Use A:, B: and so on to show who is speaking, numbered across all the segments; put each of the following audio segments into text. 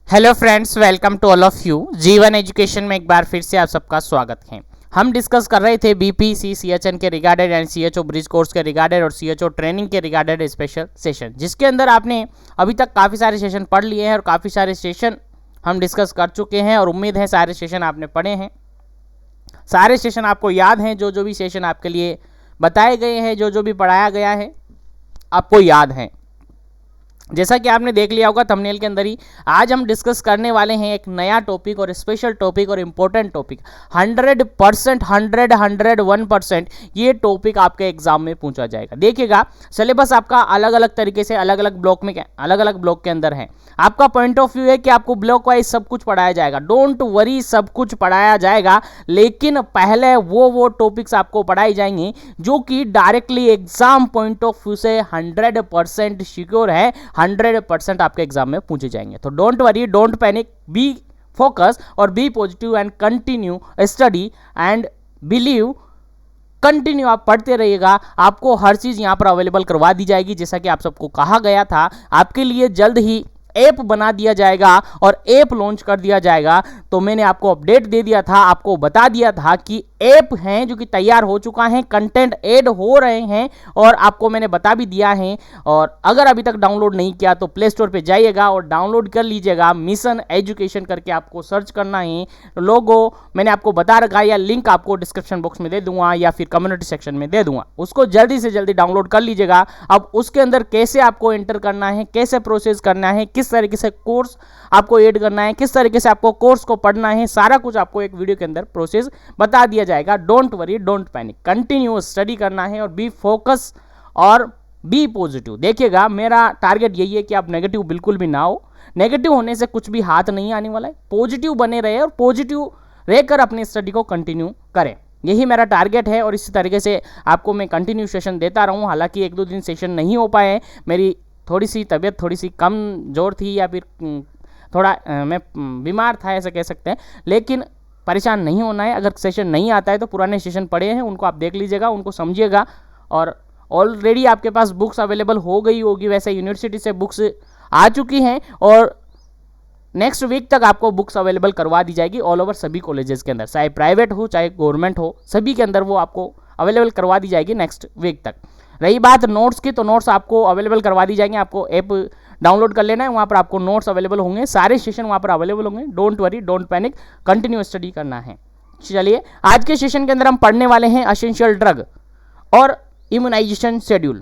A: Hello friends, welcome to all of you. Jeevan education में एक बार फिर से आप सबका स्वागत है। हम डिस्कस कर रहे थे बीपीसी सीएचएन के regarded and CHO bridge course के रिगार्डेड और सीएचओ ट्रेनिंग के रिगार्डेड स्पेशल सेशन, जिसके अंदर आपने अभी तक काफ़ी सारे सेशन पढ़ लिए हैं और काफ़ी सारे सेशन हम डिस्कस कर चुके हैं और उम्मीद है सारे सेशन आपने पढ़े हैं, सारे सेशन आपको याद हैं। जो भी सेशन आपके लिए बताए गए हैं, जो भी पढ़ाया गया है आपको याद है। जैसा कि आपने देख लिया होगा थंबनेल के अंदर ही, आज हम डिस्कस करने वाले हैं एक नया टॉपिक और स्पेशल टॉपिक और इम्पोर्टेंट टॉपिक। 100% 101% ये टॉपिक आपके एग्जाम में पूछा जाएगा। देखिएगा, सिलेबस आपका अलग अलग तरीके से अलग अलग ब्लॉक के अंदर है। आपका पॉइंट ऑफ व्यू है कि आपको ब्लॉक वाइज सब कुछ पढ़ाया जाएगा। डोंट वरी, सब कुछ पढ़ाया जाएगा, लेकिन पहले वो टॉपिक्स आपको पढ़ाई जाएंगे जो कि directly exam point of view से 100% सिक्योर है, 100% आपके एग्जाम में पूछे जाएंगे। तो don't worry, don't panic, be focus और be positive and continue study and believe. Continue आप पढ़ते रहिएगा, आपको हर चीज यहां पर अवेलेबल करवा दी जाएगी। जैसा कि आप सबको कहा गया था, आपके लिए जल्द ही ऐप बना दिया जाएगा और ऐप लॉन्च कर दिया जाएगा। तो मैंने आपको अपडेट दे दिया था, आपको बता दिया था कि ऐप हैं जो कि तैयार हो चुका है, कंटेंट ऐड हो रहे हैं और आपको मैंने बता भी दिया है। और अगर अभी तक डाउनलोड नहीं किया तो प्ले स्टोर पे जाइएगा और डाउनलोड कर लीजिएगा। मिशन एजुकेशन करके आपको सर्च करना है। लोगो मैंने आपको बता रखा है, या लिंक आपको डिस्क्रिप्शन बॉक्स में दे दूंगा या फिर कम्युनिटी सेक्शन में दे दूंगा, उसको जल्दी से जल्दी डाउनलोड कर लीजिएगा। अब उसके अंदर कैसे आपको एंटर करना है, कैसे प्रोसेस करना है, किस तरीके से कोर्स आपको ऐड करना है, किस तरीके से आपको कोर्स को पढ़ना है, सारा कुछ आपको एक वीडियो के अंदर प्रोसेस बता दिया जाएगा। Don't worry, don't panic, continue study करना है और बी फोकस और बी पॉजिटिव। देखिएगा, मेरा टारगेट यही है कि आप नेगेटिव बिल्कुल भी ना हो। नेगेटिव होने से कुछ भी हाथ नहीं आने वाला है। पॉजिटिव बने रहे और पॉजिटिव रहकर अपनी स्टडी को कंटिन्यू करें, यही मेरा टारगेट है। और इसी तरीके से आपको मैं कंटिन्यू सेशन देता रहूं। हालांकि 1-2 दिन सेशन नहीं हो पाए, मेरी थोड़ी सी तबीयत थोड़ी सी कमजोर थी या फिर थोड़ा मैं बीमार था, ऐसा कह सकते हैं। लेकिन परेशान नहीं होना है। अगर सेशन नहीं आता है तो पुराने सेशन पड़े हैं, उनको आप देख लीजिएगा, उनको समझिएगा। और ऑलरेडी आपके पास बुक्स अवेलेबल हो गई होगी, वैसे यूनिवर्सिटी से बुक्स आ चुकी हैं और नेक्स्ट वीक तक आपको बुक्स अवेलेबल करवा दी जाएगी ऑल ओवर सभी कॉलेजेस के अंदर, चाहे प्राइवेट हो चाहे गवर्नमेंट हो, सभी के अंदर वो आपको अवेलेबल करवा दी जाएगी नेक्स्ट वीक तक। रही बात नोट्स की, तो नोट्स आपको अवेलेबल करवा दी जाएंगे। आपको ऐप डाउनलोड कर लेना है, वहाँ पर आपको नोट्स अवेलेबल होंगे, सारे सेशन वहाँ पर अवेलेबल होंगे। Don't worry, don't panic, continue study करना है। चलिए, आज के सेशन के अंदर हम पढ़ने वाले हैं एसेंशियल ड्रग और इम्यूनाइजेशन शेड्यूल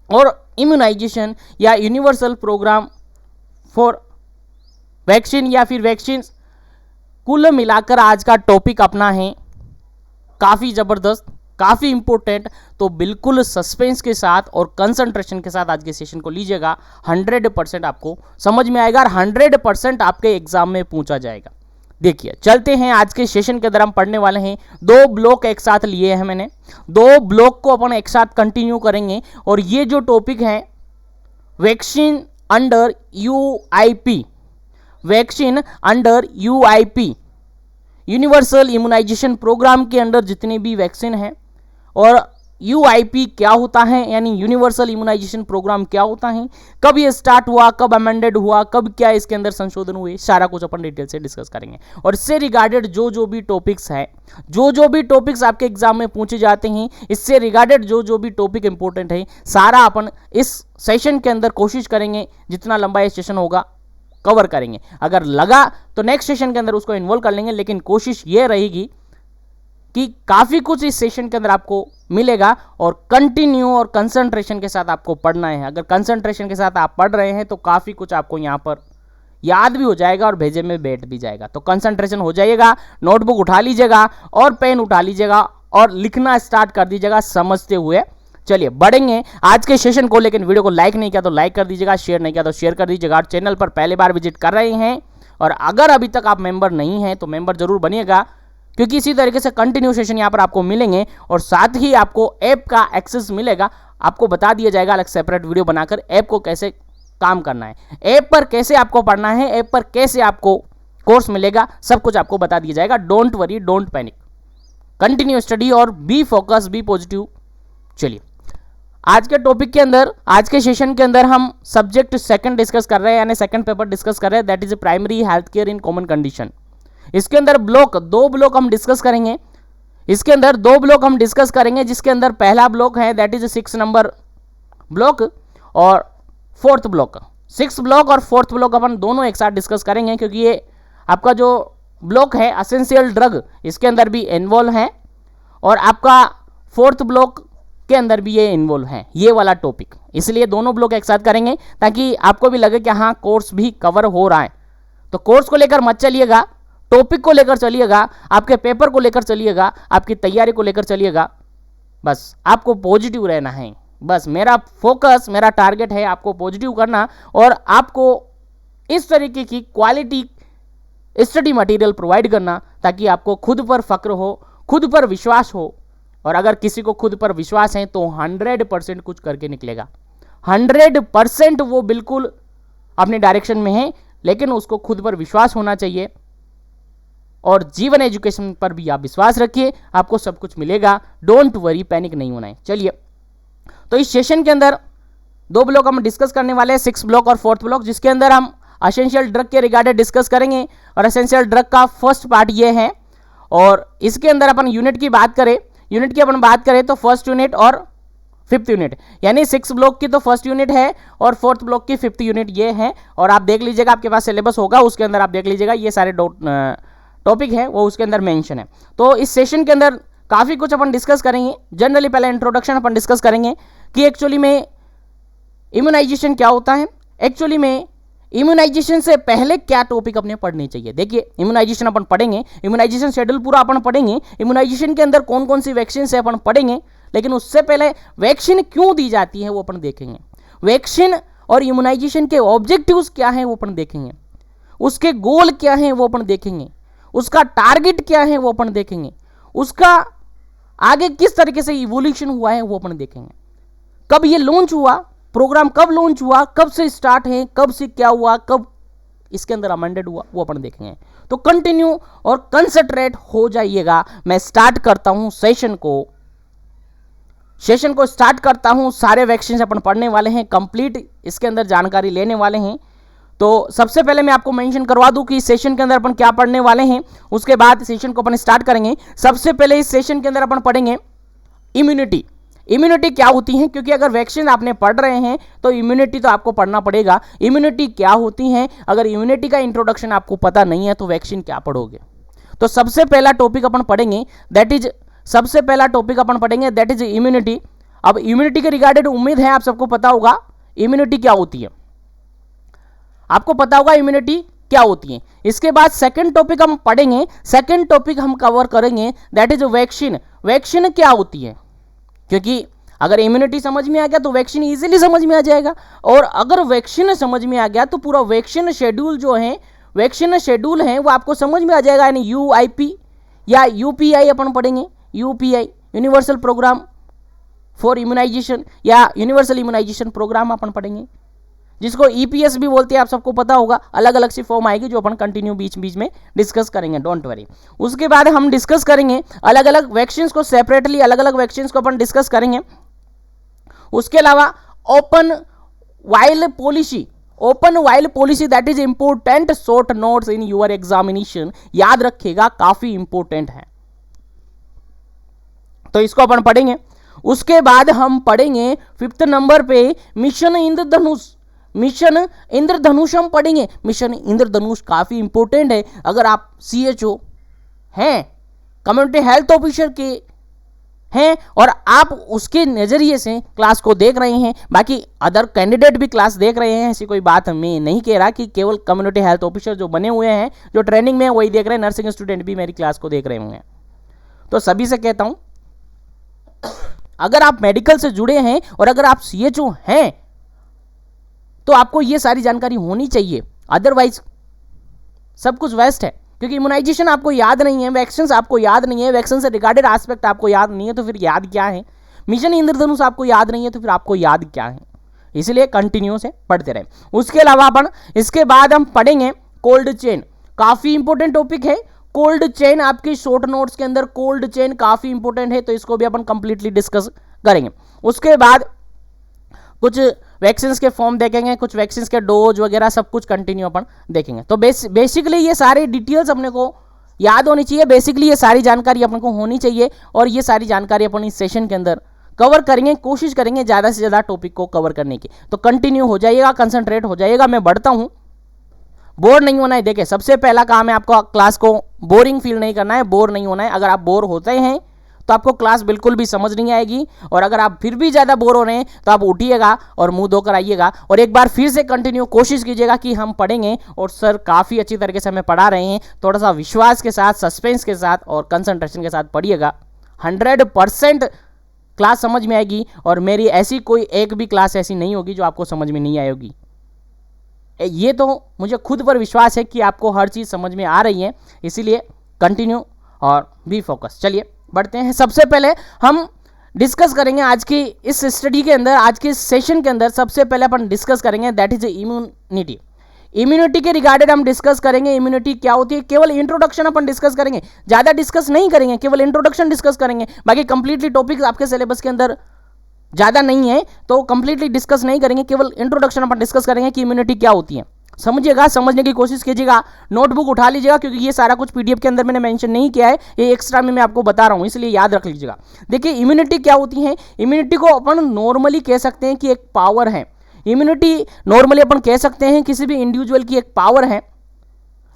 A: और इम्यूनाइजेशन या यूनिवर्सल प्रोग्राम फॉर वैक्सीन या फिर वैक्सीन। कुल मिलाकर आज का टॉपिक अपना है काफ़ी ज़बरदस्त, काफ़ी इंपॉर्टेंट। तो बिल्कुल सस्पेंस के साथ और कंसंट्रेशन के साथ आज के सेशन को लीजिएगा। 100% आपको समझ में आएगा और 100% आपके एग्जाम में पूछा जाएगा। देखिए, चलते हैं आज के सेशन के अंदर हम पढ़ने वाले हैं। 2 ब्लॉक एक साथ लिए हैं मैंने, 2 ब्लॉक को अपन एक साथ कंटिन्यू करेंगे। और ये जो टॉपिक है vaccine under UIP, vaccine under UIP, universal immunisation programme के अंडर जितने भी वैक्सीन हैं, और UIP क्या होता है, यानी यूनिवर्सल इम्यूनाइजेशन प्रोग्राम क्या होता है, कब ये स्टार्ट हुआ, कब अमेंडेड हुआ, कब क्या इसके अंदर संशोधन हुए, सारा कुछ अपन डिटेल से डिस्कस करेंगे। और इससे रिगार्डेड जो भी टॉपिक्स है, जो भी टॉपिक्स आपके एग्जाम में पूछे जाते हैं, इससे रिगार्डेड जो भी टॉपिक इंपॉर्टेंट है, सारा अपन इस सेशन के अंदर कोशिश करेंगे जितना लंबा ये सेशन होगा कवर करेंगे। अगर लगा तो नेक्स्ट सेशन के अंदर उसको इन्वॉल्व कर लेंगे, लेकिन कोशिश ये रहेगी कि काफ़ी कुछ इस सेशन के अंदर आपको मिलेगा और कंटिन्यू और कंसंट्रेशन के साथ आपको पढ़ना है। अगर कंसंट्रेशन के साथ आप पढ़ रहे हैं तो काफ़ी कुछ आपको यहाँ पर याद भी हो जाएगा और भेजे में बैठ भी जाएगा। तो कंसंट्रेशन हो जाइएगा, नोटबुक उठा लीजिएगा और पेन उठा लीजिएगा और लिखना स्टार्ट कर दीजिएगा समझते हुए। चलिए बढ़ेंगे आज के सेशन को, लेकिन वीडियो को लाइक नहीं किया तो लाइक कर दीजिएगा, शेयर नहीं किया तो शेयर कर दीजिएगा। और चैनल पर पहली बार विजिट कर रहे हैं और अगर अभी तक आप मेंबर नहीं हैं तो मेंबर जरूर बनिएगा, क्योंकि इसी तरीके से कंटिन्यू सेशन यहाँ पर आपको मिलेंगे और साथ ही आपको ऐप का एक्सेस मिलेगा। आपको बता दिया जाएगा अलग सेपरेट वीडियो बनाकर ऐप को कैसे काम करना है, ऐप पर कैसे आपको पढ़ना है, ऐप पर कैसे आपको कोर्स मिलेगा, सब कुछ आपको बता दिया जाएगा। Don't worry, don't panic, continue study और बी फोकस, बी पॉजिटिव। चलिए आज के टॉपिक के अंदर, आज के सेशन के अंदर हम सब्जेक्ट सेकंड डिस्कस कर रहे हैं, यानी सेकंड पेपर डिस्कस कर रहे हैं, that is primary health care in common condition. इसके अंदर दो ब्लॉक हम डिस्कस करेंगे। इसके अंदर दो ब्लॉक हम डिस्कस करेंगे, जिसके अंदर पहला ब्लॉक है दैट इज 6 नंबर ब्लॉक और 4th ब्लॉक। 6th ब्लॉक और 4th ब्लॉक अपन दोनों एक साथ डिस्कस करेंगे, क्योंकि ये आपका जो ब्लॉक है एसेंशियल ड्रग, इसके अंदर भी इन्वॉल्व है और आपका 4th ब्लॉक के अंदर भी ये इन्वॉल्व है, ये वाला टॉपिक। इसलिए दोनों ब्लॉक एक साथ करेंगे ताकि आपको भी लगे कि हाँ कोर्स भी कवर हो रहा है। तो कोर्स को लेकर मत चलिएगा, टॉपिक को लेकर चलिएगा, आपके पेपर को लेकर चलिएगा, आपकी तैयारी को लेकर चलिएगा। बस आपको पॉजिटिव रहना है। बस मेरा फोकस, मेरा टारगेट है आपको पॉजिटिव करना और आपको इस तरीके की क्वालिटी स्टडी मटेरियल प्रोवाइड करना ताकि आपको खुद पर फक्र हो, खुद पर विश्वास हो। और अगर किसी को खुद पर विश्वास है तो 100% कुछ करके निकलेगा। 100% वो बिल्कुल अपने डायरेक्शन में है, लेकिन उसको खुद पर विश्वास होना चाहिए। और जीवन एजुकेशन पर भी आप विश्वास रखिए, आपको सब कुछ मिलेगा। डोंट वरी, पैनिक नहीं होना है। चलिए, तो इस सेशन के अंदर दो ब्लॉक हम डिस्कस करने वाले हैं, 6th ब्लॉक और 4th ब्लॉक, जिसके अंदर हम एसेंशियल ड्रग के रिगार्डेड डिस्कस करेंगे। और एसेंशियल ड्रग का फर्स्ट पार्ट ये है, और इसके अंदर अपन यूनिट की बात करें तो 1st यूनिट और 5th यूनिट, यानी 6th ब्लॉक की तो 1st यूनिट है और 4th ब्लॉक की 5th यूनिट ये है। और आप देख लीजिएगा, आपके पास सिलेबस होगा, उसके अंदर आप देख लीजिएगा ये सारे टॉपिक है वो उसके अंदर मेंशन है। तो इस सेशन के अंदर काफ़ी कुछ अपन डिस्कस करेंगे। जनरली पहले इंट्रोडक्शन अपन डिस्कस करेंगे कि एक्चुअली में इम्यूनाइजेशन क्या होता है, एक्चुअली में इम्यूनाइजेशन से पहले क्या टॉपिक अपने पढ़ने चाहिए। देखिए, इम्यूनाइजेशन अपन पढ़ेंगे, इम्यूनाइजेशन शेड्यूल पूरा अपन पढ़ेंगे, इम्यूनाइजेशन के अंदर कौन कौन सी वैक्सीन से अपन पढ़ेंगे, लेकिन उससे पहले वैक्सीन क्यों दी जाती है वो अपन देखेंगे। वैक्सीन और इम्यूनाइजेशन के ऑब्जेक्टिव्स क्या हैं वो अपन देखेंगे, उसके गोल क्या हैं वो अपन देखेंगे, उसका टारगेट क्या है वो अपन देखेंगे, उसका आगे किस तरीके से इवोल्यूशन हुआ है वो अपन देखेंगे। कब ये लॉन्च हुआ, प्रोग्राम कब लॉन्च हुआ, कब से स्टार्ट है, कब से क्या हुआ, कब इसके अंदर अमेंडेड हुआ, वो अपन देखेंगे। तो कंटिन्यू और कंसंट्रेट हो जाइएगा। मैं स्टार्ट करता हूं सेशन को स्टार्ट करता हूं। सारे वैक्सीन अपन पढ़ने वाले हैं, कंप्लीट इसके अंदर जानकारी लेने वाले हैं। तो सबसे पहले मैं आपको मेंशन करवा दूं कि इस सेशन के अंदर अपन क्या पढ़ने वाले हैं, उसके बाद सेशन को अपन स्टार्ट करेंगे। सबसे पहले इस सेशन के अंदर अपन पढ़ेंगे इम्यूनिटी क्या होती है, क्योंकि अगर वैक्सीन आपने पढ़ रहे हैं तो इम्यूनिटी तो आपको पढ़ना पड़ेगा। इम्यूनिटी क्या होती है, अगर इम्यूनिटी का इंट्रोडक्शन आपको पता नहीं है तो वैक्सीन क्या पढ़ोगे। तो सबसे पहला टॉपिक अपन पढ़ेंगे दैट इज इम्यूनिटी। अब इम्यूनिटी के रिगार्डेड उम्मीद है आप सबको पता होगा इम्यूनिटी क्या होती है, आपको पता होगा इम्यूनिटी क्या होती है। इसके बाद सेकंड टॉपिक हम पढ़ेंगे, सेकंड टॉपिक हम कवर करेंगे दैट इज वैक्सीन। वैक्सीन क्या होती है, क्योंकि अगर इम्यूनिटी समझ में आ गया तो वैक्सीन इजीली समझ में आ जाएगा, और अगर वैक्सीन समझ में आ गया तो पूरा वैक्सीन शेड्यूल जो है, वैक्सीन शेड्यूल है वो आपको समझ में आ जाएगा। यानी UIP या UPI अपन पढ़ेंगे, UPI universal programme for immunisation या यूनिवर्सल इम्यूनाइजेशन प्रोग्राम अपन पढ़ेंगे, जिसको EPS भी बोलते हैं, आप सबको पता होगा। अलग अलग सी फॉर्म आएगी जो अपन कंटिन्यू बीच बीच में डिस्कस करेंगे, डोंट वरी। उसके बाद हम डिस्कस करेंगे अलग अलग वैक्सीन को सेपरेटली, अलग अलग वैक्सीन को अपन डिस्कस करेंगे। उसके अलावा open while policy that is important short notes in your examination, याद रखिएगा काफी इंपॉर्टेंट है, तो इसको अपन पढ़ेंगे। उसके बाद हम पढ़ेंगे 5th नंबर पे मिशन इंद्रधनुष हम पढ़ेंगे। मिशन इंद्रधनुष काफी इंपॉर्टेंट है। अगर आप CHO हैं, कम्युनिटी हेल्थ ऑफिसर के हैं और आप उसके नजरिए से क्लास को देख रहे हैं, बाकी अदर कैंडिडेट भी क्लास देख रहे हैं, ऐसी कोई बात मैं नहीं कह रहा कि केवल कम्युनिटी हेल्थ ऑफिसर जो बने हुए हैं, जो ट्रेनिंग में वही देख रहे हैं, नर्सिंग स्टूडेंट भी मेरी क्लास को देख रहे होंगे। तो सभी से कहता हूं, अगर आप मेडिकल से जुड़े हैं और अगर आप CHO हैं तो आपको ये सारी जानकारी होनी चाहिए, अदरवाइज सब कुछ वेस्ट है। क्योंकि इम्यूनाइजेशन आपको याद नहीं है, वैक्सीन आपको याद नहीं है, वैक्सीन से रिगार्डेड एस्पेक्ट आपको याद नहीं है, तो फिर याद क्या है। मिशन इंद्रधनुष आपको याद नहीं है तो फिर आपको याद क्या है। इसलिए कंटिन्यू से पढ़ते रहे। उसके अलावा अपन इसके बाद हम पढ़ेंगे कोल्ड चेन, काफी इंपॉर्टेंट टॉपिक है। कोल्ड चेन आपकी शॉर्ट नोट्स के अंदर कोल्ड चेन काफी इंपॉर्टेंट है, तो इसको भी अपन कंप्लीटली डिस्कस करेंगे। उसके बाद कुछ वैक्सीन के फॉर्म देखेंगे, कुछ वैक्सीन के डोज वगैरह सब कुछ कंटिन्यू अपन देखेंगे। तो बेसिकली ये सारी डिटेल्स अपने को याद होनी चाहिए, बेसिकली ये सारी जानकारी अपने को होनी चाहिए और ये सारी जानकारी अपन इस सेशन के अंदर कवर करेंगे, कोशिश करेंगे ज़्यादा से ज़्यादा टॉपिक को कवर करने की। तो कंटिन्यू हो जाइएगा, कंसंट्रेट हो जाइएगा। मैं बढ़ता हूँ, बोर नहीं होना है। देखिए सबसे पहला काम है आपको क्लास को बोरिंग फील नहीं करना है, बोर नहीं होना है। अगर आप बोर होते हैं तो आपको क्लास बिल्कुल भी समझ नहीं आएगी, और अगर आप फिर भी ज़्यादा बोर हो रहे हैं तो आप उठिएगा और मुंह धोकर आइएगा और एक बार फिर से कंटिन्यू कोशिश कीजिएगा कि हम पढ़ेंगे और सर काफ़ी अच्छी तरीके से हमें पढ़ा रहे हैं। थोड़ा सा विश्वास के साथ, सस्पेंस के साथ और कंसंट्रेशन के साथ पढ़िएगा। 100% क्लास समझ में आएगी और मेरी ऐसी कोई एक भी क्लास ऐसी नहीं होगी जो आपको समझ में नहीं आएगी। ये तो मुझे खुद पर विश्वास है कि आपको हर चीज़ समझ में आ रही है, इसीलिए कंटिन्यू और बी फोकस। चलिए बढ़ते हैं। सबसे पहले हम डिस्कस करेंगे आज की इस स्टडी के अंदर, आज के सेशन के अंदर सबसे पहले अपन डिस्कस करेंगे दैट इज इम्यूनिटी। इम्यूनिटी के रिगार्डेड हम डिस्कस करेंगे। इम्यूनिटी क्या होती है, केवल इंट्रोडक्शन अपन डिस्कस करेंगे, ज़्यादा डिस्कस नहीं करेंगे, केवल इंट्रोडक्शन डिस्कस करेंगे। बाकी कंप्लीटली टॉपिक्स आपके सिलेबस के अंदर ज़्यादा नहीं है तो कंप्लीटली डिस्कस नहीं करेंगे, केवल इंट्रोडक्शन अपन डिस्कस करेंगे कि इम्यूनिटी क्या होती है। समझिएगा, समझने की कोशिश कीजिएगा, नोटबुक उठा लीजिएगा क्योंकि ये सारा कुछ पीडीएफ के अंदर मैंने मेंशन नहीं किया है, ये एक्स्ट्रा में मैं आपको बता रहा हूँ, इसलिए याद रख लीजिएगा। देखिए इम्यूनिटी क्या होती है। इम्यूनिटी को अपन नॉर्मली कह सकते हैं कि एक पावर है। इम्यूनिटी नॉर्मली अपन कह सकते हैं किसी भी इंडिविजुअल की एक पावर है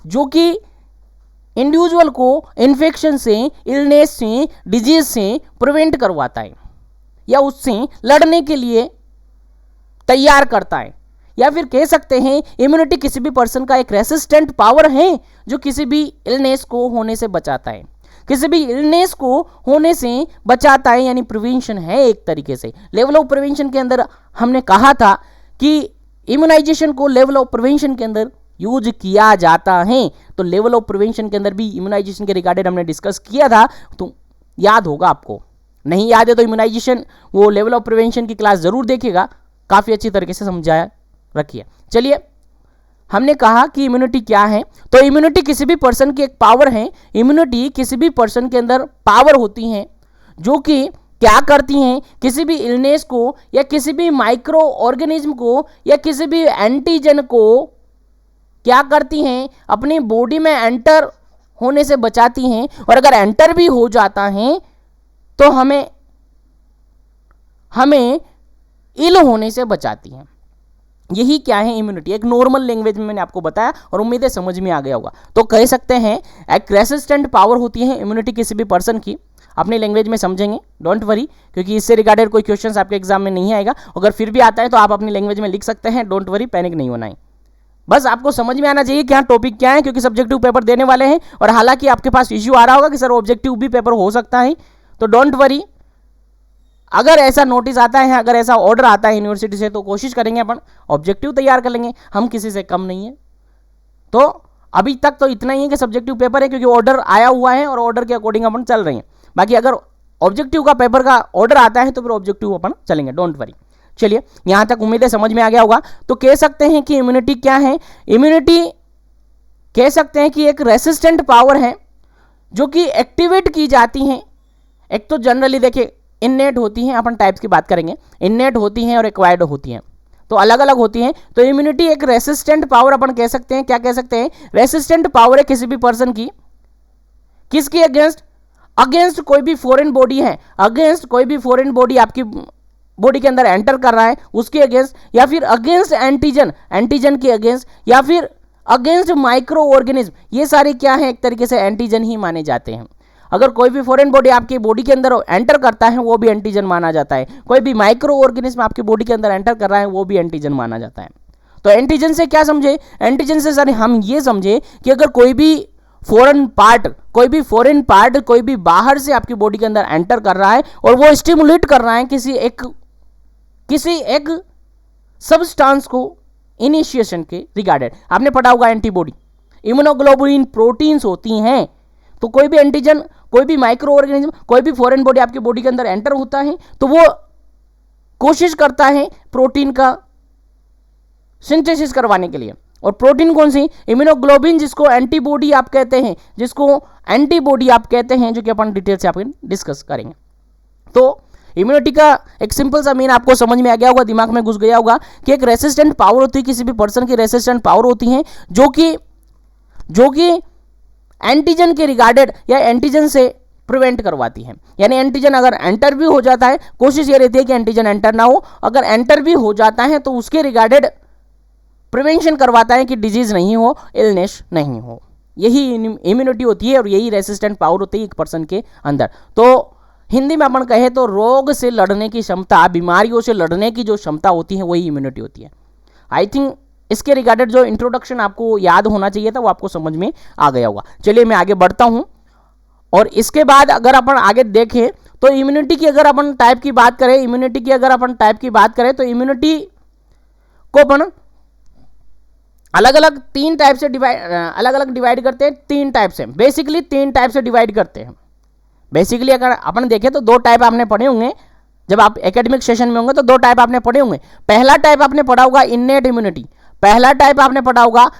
A: जो कि इंडिविजुअल को इन्फेक्शन से, इलनेस से, डिजीज से प्रिवेंट करवाता है या उससे लड़ने के लिए तैयार करता है। या फिर कह सकते हैं इम्यूनिटी किसी भी पर्सन का एक रेसिस्टेंट पावर है जो किसी भी इलनेस को होने से बचाता है, किसी भी इलनेस को होने से बचाता है, यानी प्रिवेंशन है एक तरीके से। लेवल ऑफ प्रिवेंशन के अंदर हमने कहा था कि इम्यूनाइजेशन को लेवल ऑफ प्रिवेंशन के अंदर यूज किया जाता है, तो लेवल ऑफ प्रिवेंशन के अंदर भी इम्यूनाइजेशन के रिगार्डेड हमने डिस्कस किया था, तो याद होगा आपको। नहीं याद है तो इम्यूनाइजेशन वो लेवल ऑफ प्रिवेंशन की क्लास जरूर देखिएगा, काफ़ी अच्छी तरीके से समझाया रखिए। चलिए हमने कहा कि इम्यूनिटी क्या है, तो इम्यूनिटी किसी भी पर्सन की एक पावर है। इम्यूनिटी किसी भी पर्सन के अंदर पावर होती हैं जो कि क्या करती हैं, किसी भी इलनेस को या किसी भी माइक्रो ऑर्गेनिज्म को या किसी भी एंटीजन को क्या करती हैं, अपनी बॉडी में एंटर होने से बचाती हैं, और अगर एंटर भी हो जाता है तो हमें इल होने से बचाती हैं। यही क्या है इम्यूनिटी, एक नॉर्मल लैंग्वेज में मैंने आपको बताया और उम्मीद है समझ में आ गया होगा। तो कह सकते हैं एक रेसिस्टेंट पावर होती है इम्यूनिटी किसी भी पर्सन की। अपनी लैंग्वेज में समझेंगे, डोंट वरी, क्योंकि इससे रिगार्डेड कोई क्वेश्चंस आपके एग्जाम में नहीं आएगा। अगर फिर भी आता है तो आप अपनी लैंग्वेज में लिख सकते हैं, डोंट वरी, पैनिक नहीं होना है। बस आपको समझ में आना चाहिए कि हाँ टॉपिक क्या है, क्योंकि सब्जेक्टिव पेपर देने वाले हैं। और हालांकि आपके पास इश्यू आ रहा होगा कि सर ऑब्जेक्टिव भी पेपर हो सकता है, तो डोंट वरी, अगर ऐसा नोटिस आता है, अगर ऐसा ऑर्डर आता है यूनिवर्सिटी से, तो कोशिश करेंगे अपन ऑब्जेक्टिव तैयार कर लेंगे। हम किसी से कम नहीं है। तो अभी तक तो इतना ही है कि सब्जेक्टिव पेपर है, क्योंकि ऑर्डर आया हुआ है और ऑर्डर के अकॉर्डिंग अपन चल रहे हैं। बाकी अगर ऑब्जेक्टिव का पेपर का ऑर्डर आता है तो फिर ऑब्जेक्टिव अपन चलेंगे, डोंट वरी। चलिए यहां तक उम्मीद है समझ में आ गया होगा। तो कह सकते हैं कि इम्यूनिटी क्या है। इम्यूनिटी कह सकते हैं कि एक रेसिस्टेंट पावर है जो कि एक्टिवेट की जाती है। एक तो जनरली देखिए इननेट होती हैं, अपन टाइप्स की बात करेंगे, इननेट होती हैं और एक्वायर्ड होती हैं, तो अलग अलग होती हैं। तो इम्यूनिटी एक रेसिस्टेंट पावर अपन कह सकते हैं। क्या कह सकते हैं, रेसिस्टेंट पावर है किसी भी पर्सन की, किसकी अगेंस्ट, अगेंस्ट कोई भी फॉरेन बॉडी है, अगेंस्ट कोई भी फॉरेन बॉडी आपकी बॉडी के अंदर एंटर कर रहा है उसके अगेंस्ट, या फिर अगेंस्ट एंटीजन, एंटीजन के अगेंस्ट, या फिर अगेंस्ट माइक्रो ऑर्गेनिज्म। ये सारे क्या है, एक तरीके से एंटीजन ही माने जाते हैं। अगर कोई भी फॉरेन बॉडी आपकी बॉडी के अंदर एंटर करता है वो भी एंटीजन माना जाता है। कोई भी माइक्रो ऑर्गेनिज्म आपकी बॉडी के अंदर एंटर कर रहा है वो भी एंटीजन माना जाता है। तो एंटीजन से क्या समझे, एंटीजन से सर हम ये समझे कि अगर कोई भी फॉरेन पार्ट, कोई भी बाहर से आपकी बॉडी के अंदर एंटर कर रहा है और वो स्टिमुलेट कर रहा है किसी एक सबस्टांस को इनिशिएशन के रिगार्डेड। आपने पढ़ा होगा एंटीबॉडी, इम्यूनोग्लोबुलिन प्रोटीन्स होती हैं। तो कोई भी एंटीजन, कोई भी माइक्रो ऑर्गेनिज्म, कोई भी फॉरेन बॉडी आपकी बॉडी के अंदर एंटर होता है तो वो कोशिश करता है प्रोटीन का सिंथेसिस करवाने के लिए। और प्रोटीन कौन सी, इम्यूनोग्लोबिन, जिसको एंटीबॉडी आप कहते हैं, जो कि अपन डिटेल से आपको डिस्कस करेंगे। तो इम्यूनिटी का एक सिंपल सा मीन आपको समझ में आ गया होगा, दिमाग में घुस गया होगा कि एक रेसिस्टेंट पावर होती है, किसी भी पर्सन की रेसिस्टेंट पावर होती है जो कि एंटीजन के रिगार्डेड या एंटीजन से प्रिवेंट करवाती है। यानी एंटीजन अगर एंटर भी हो जाता है, कोशिश ये रहती है कि एंटीजन एंटर ना हो, अगर एंटर भी हो जाता है तो उसके रिगार्डेड प्रिवेंशन करवाता है कि डिजीज नहीं हो, इलनेस नहीं हो। यही इम्यूनिटी होती है और यही रेसिस्टेंट पावर होती है एक पर्सन के अंदर। तो हिंदी में अपन कहे तो रोग से लड़ने की क्षमता, बीमारियों से लड़ने की जो क्षमता होती है वही इम्यूनिटी होती है। आई थिंक इसके रिगार्डेड जो इंट्रोडक्शन आपको याद होना चाहिए था वो आपको समझ में आ गया होगा। चलिए मैं आगे बढ़ता हूं और इसके बाद अगर अपन आगे देखें तो इम्यूनिटी की अगर अपन टाइप की बात करें, तो इम्यूनिटी को अपन अलग अलग डिवाइड करते हैं। तीन टाइप से बेसिकली डिवाइड करते हैं। बेसिकली अगर अपन देखें तो दो टाइप आपने पढ़े होंगे, जब आप एकेडमिक सेशन में होंगे तो दो टाइप आपने पढ़े होंगे। पहला टाइप आपने पढ़ा होगा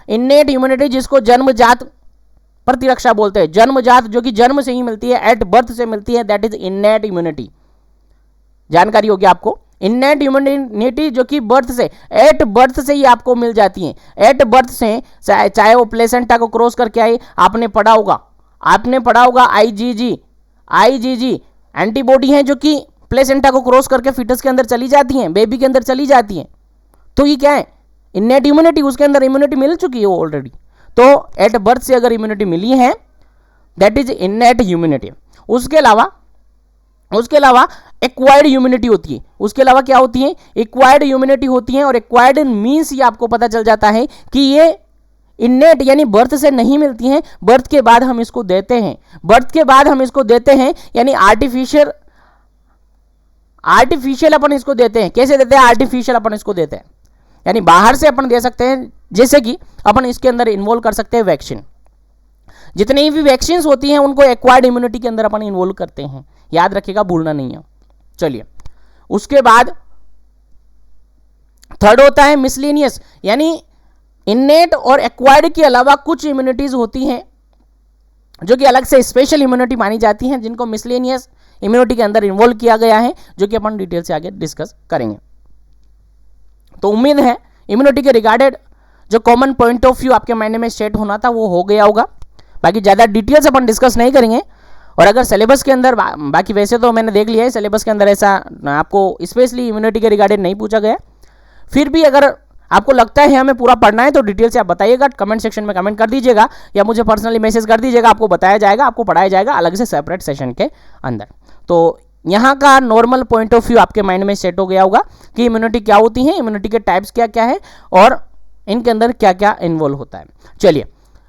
A: इन्नेट इम्यूनिटी, जिसको जन्मजात प्रतिरक्षा बोलते हैं। जन्मजात जो कि जन्म से ही मिलती है, एट बर्थ से मिलती है, दैट इज इन्नेट इम्यूनिटी। जानकारी होगी आपको। इन्नेट इम्यूनिटी जो कि बर्थ से, एट बर्थ से ही आपको मिल जाती है। एट बर्थ से चाहे वो प्लेसेंटा को क्रॉस करके आई, आपने पढ़ा होगा आईजीजी एंटीबॉडी हैं जो कि प्लेसेंटा को क्रॉस करके फिटस के अंदर चली जाती हैं, बेबी के अंदर चली जाती हैं। तो ये क्या है? इन्नेट इम्यूनिटी, उसके अंदर इम्यूनिटी मिल चुकी है ऑलरेडी। तो एट बर्थ से अगर इम्यूनिटी मिली है दैट इज इन्नेट इम्यूनिटी। उसके अलावा एक्वायर्ड इम्यूनिटी होती है। उसके अलावा क्या होती है? एक्वायर्ड इम्यूनिटी होती है। और एक्वायर्ड मीन्स ये आपको पता चल जाता है कि ये इन्नेट यानी बर्थ से नहीं मिलती हैं, बर्थ के बाद हम इसको देते हैं। यानी आर्टिफिशियल अपन इसको देते हैं। कैसे देते हैं? आर्टिफिशियल अपन इसको देते हैं, यानी बाहर से अपन दे सकते हैं। जैसे कि अपन इसके अंदर इन्वॉल्व कर सकते हैं वैक्सीन। जितनी भी वैक्सीन होती हैं उनको एक्वायर्ड इम्यूनिटी के अंदर अपन इन्वॉल्व करते हैं। याद रखिएगा, भूलना नहीं है। चलिए, उसके बाद थर्ड होता है मिसलेनियस, यानी इन्नेट और एक्वायर्ड के अलावा कुछ इम्यूनिटीज होती हैं जो कि अलग से स्पेशल इम्यूनिटी मानी जाती हैं, जिनको मिसलेनियस इम्यूनिटी के अंदर इन्वॉल्व किया गया है, जो कि अपन डिटेल से आगे डिस्कस करेंगे। तो उम्मीद है इम्यूनिटी के रिगार्डेड जो कॉमन पॉइंट ऑफ व्यू आपके माइंड में सेट होना था वो हो गया होगा। बाकी ज़्यादा डिटेल्स अपन डिस्कस नहीं करेंगे। और अगर सिलेबस के अंदर बाकी वैसे तो मैंने देख लिया है, सिलेबस के अंदर ऐसा आपको स्पेशली इम्यूनिटी के रिगार्डेड नहीं पूछा गया। फिर भी अगर आपको लगता है हमें पूरा पढ़ना है तो डिटेल से आप बताइएगा, कमेंट सेक्शन में कमेंट कर दीजिएगा या मुझे पर्सनली मैसेज कर दीजिएगा। आपको बताया जाएगा, आपको पढ़ाया जाएगा अलग से सेपरेट सेशन के अंदर। तो यहाँ का नॉर्मल पॉइंट ऑफ व्यू आपके माइंड में सेट हो गया होगा कि इम्यूनिटी क्या होती है, इम्यूनिटी के टाइप्स क्या क्या है और इनके अंदर क्या क्या इन्वॉल्व होता है। चलिए,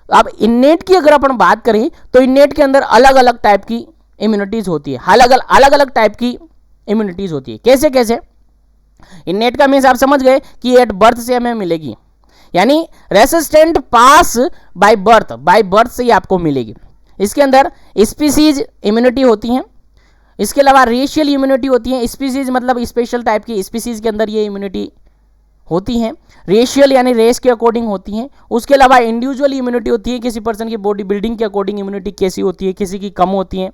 A: अब इन्नेट की अगर अपन बात करें तो इन्नेट के अंदर अलग अलग टाइप की इम्यूनिटीज होती है। अलग अलग टाइप की इम्यूनिटीज होती है। कैसे कैसे? इन्नेट का मीन्स आप समझ गए कि एट बर्थ से हमें मिलेगी, यानी रेसिस्टेंट पास बाय बर्थ से ही आपको मिलेगी। इसके अंदर स्पीसीज इम्यूनिटी होती हैं। इसके अलावा रेशियल इम्यूनिटी होती है। स्पीसीज मतलब स्पेशल टाइप की स्पीसीज के अंदर ये इम्यूनिटी होती हैं। रेशियल यानी रेस के अकॉर्डिंग होती हैं। उसके अलावा इंडिविजुअल इम्यूनिटी होती है, किसी पर्सन की बॉडी बिल्डिंग के अकॉर्डिंग इम्यूनिटी कैसी होती है, किसी की कम होती है,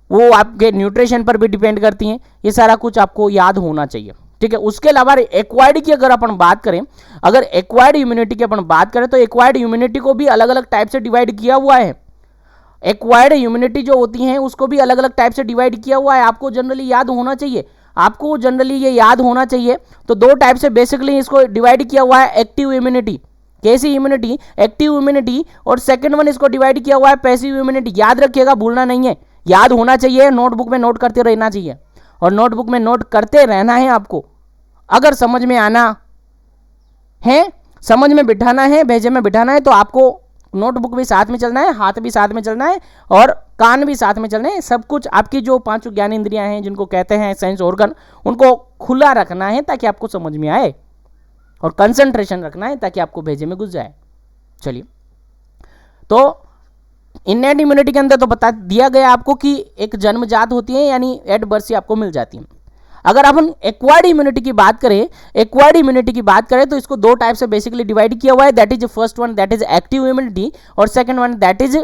A: वो आपके न्यूट्रिशन पर भी डिपेंड करती हैं। ये सारा कुछ आपको याद होना चाहिए, ठीक है। उसके अलावा एक्वायर्ड की अगर अपन बात करें, अगर एक्वायर्ड इम्यूनिटी की अपन बात करें तो एक्वायर्ड इम्यूनिटी को भी अलग अलग टाइप से डिवाइड किया हुआ है। एक्वायर्ड इम्यूनिटी जो होती हैं उसको भी अलग अलग टाइप से डिवाइड किया हुआ है। आपको जनरली याद होना चाहिए, ये याद होना चाहिए। तो दो टाइप से बेसिकली इसको डिवाइड किया हुआ है। एक्टिव इम्यूनिटी, कैसी इम्यूनिटी? Active immunity. और सेकंड वन इसको डिवाइड किया हुआ है पैसिव इम्यूनिटी। याद रखिएगा, भूलना नहीं है, याद होना चाहिए। नोटबुक में नोट करते रहना चाहिए और नोटबुक में नोट करते रहना है आपको। अगर समझ में आना है, समझ में बिठाना है, भेजे में बिठाना है तो आपको नोटबुक भी साथ में चलना है, हाथ भी साथ में चलना है और कान भी साथ में चलना है। सब कुछ आपकी जो पांचों ज्ञान इंद्रियां हैं जिनको कहते हैं सेंस ऑर्गन, उनको खुला रखना है ताकि आपको समझ में आए और कंसंट्रेशन रखना है ताकि आपको भेजे में घुस जाए। चलिए, तो इन्नेट इम्यूनिटी के अंदर तो बता दिया गया आपको कि एक जन्मजात होती है, यानी एट बर्थ से आपको मिल जाती है। अगर अपन एक्वायर्ड इम्यूनिटी की बात करें तो इसको दो टाइप से बेसिकली डिवाइड किया हुआ है। That is first one, that is active immunity, और second one that is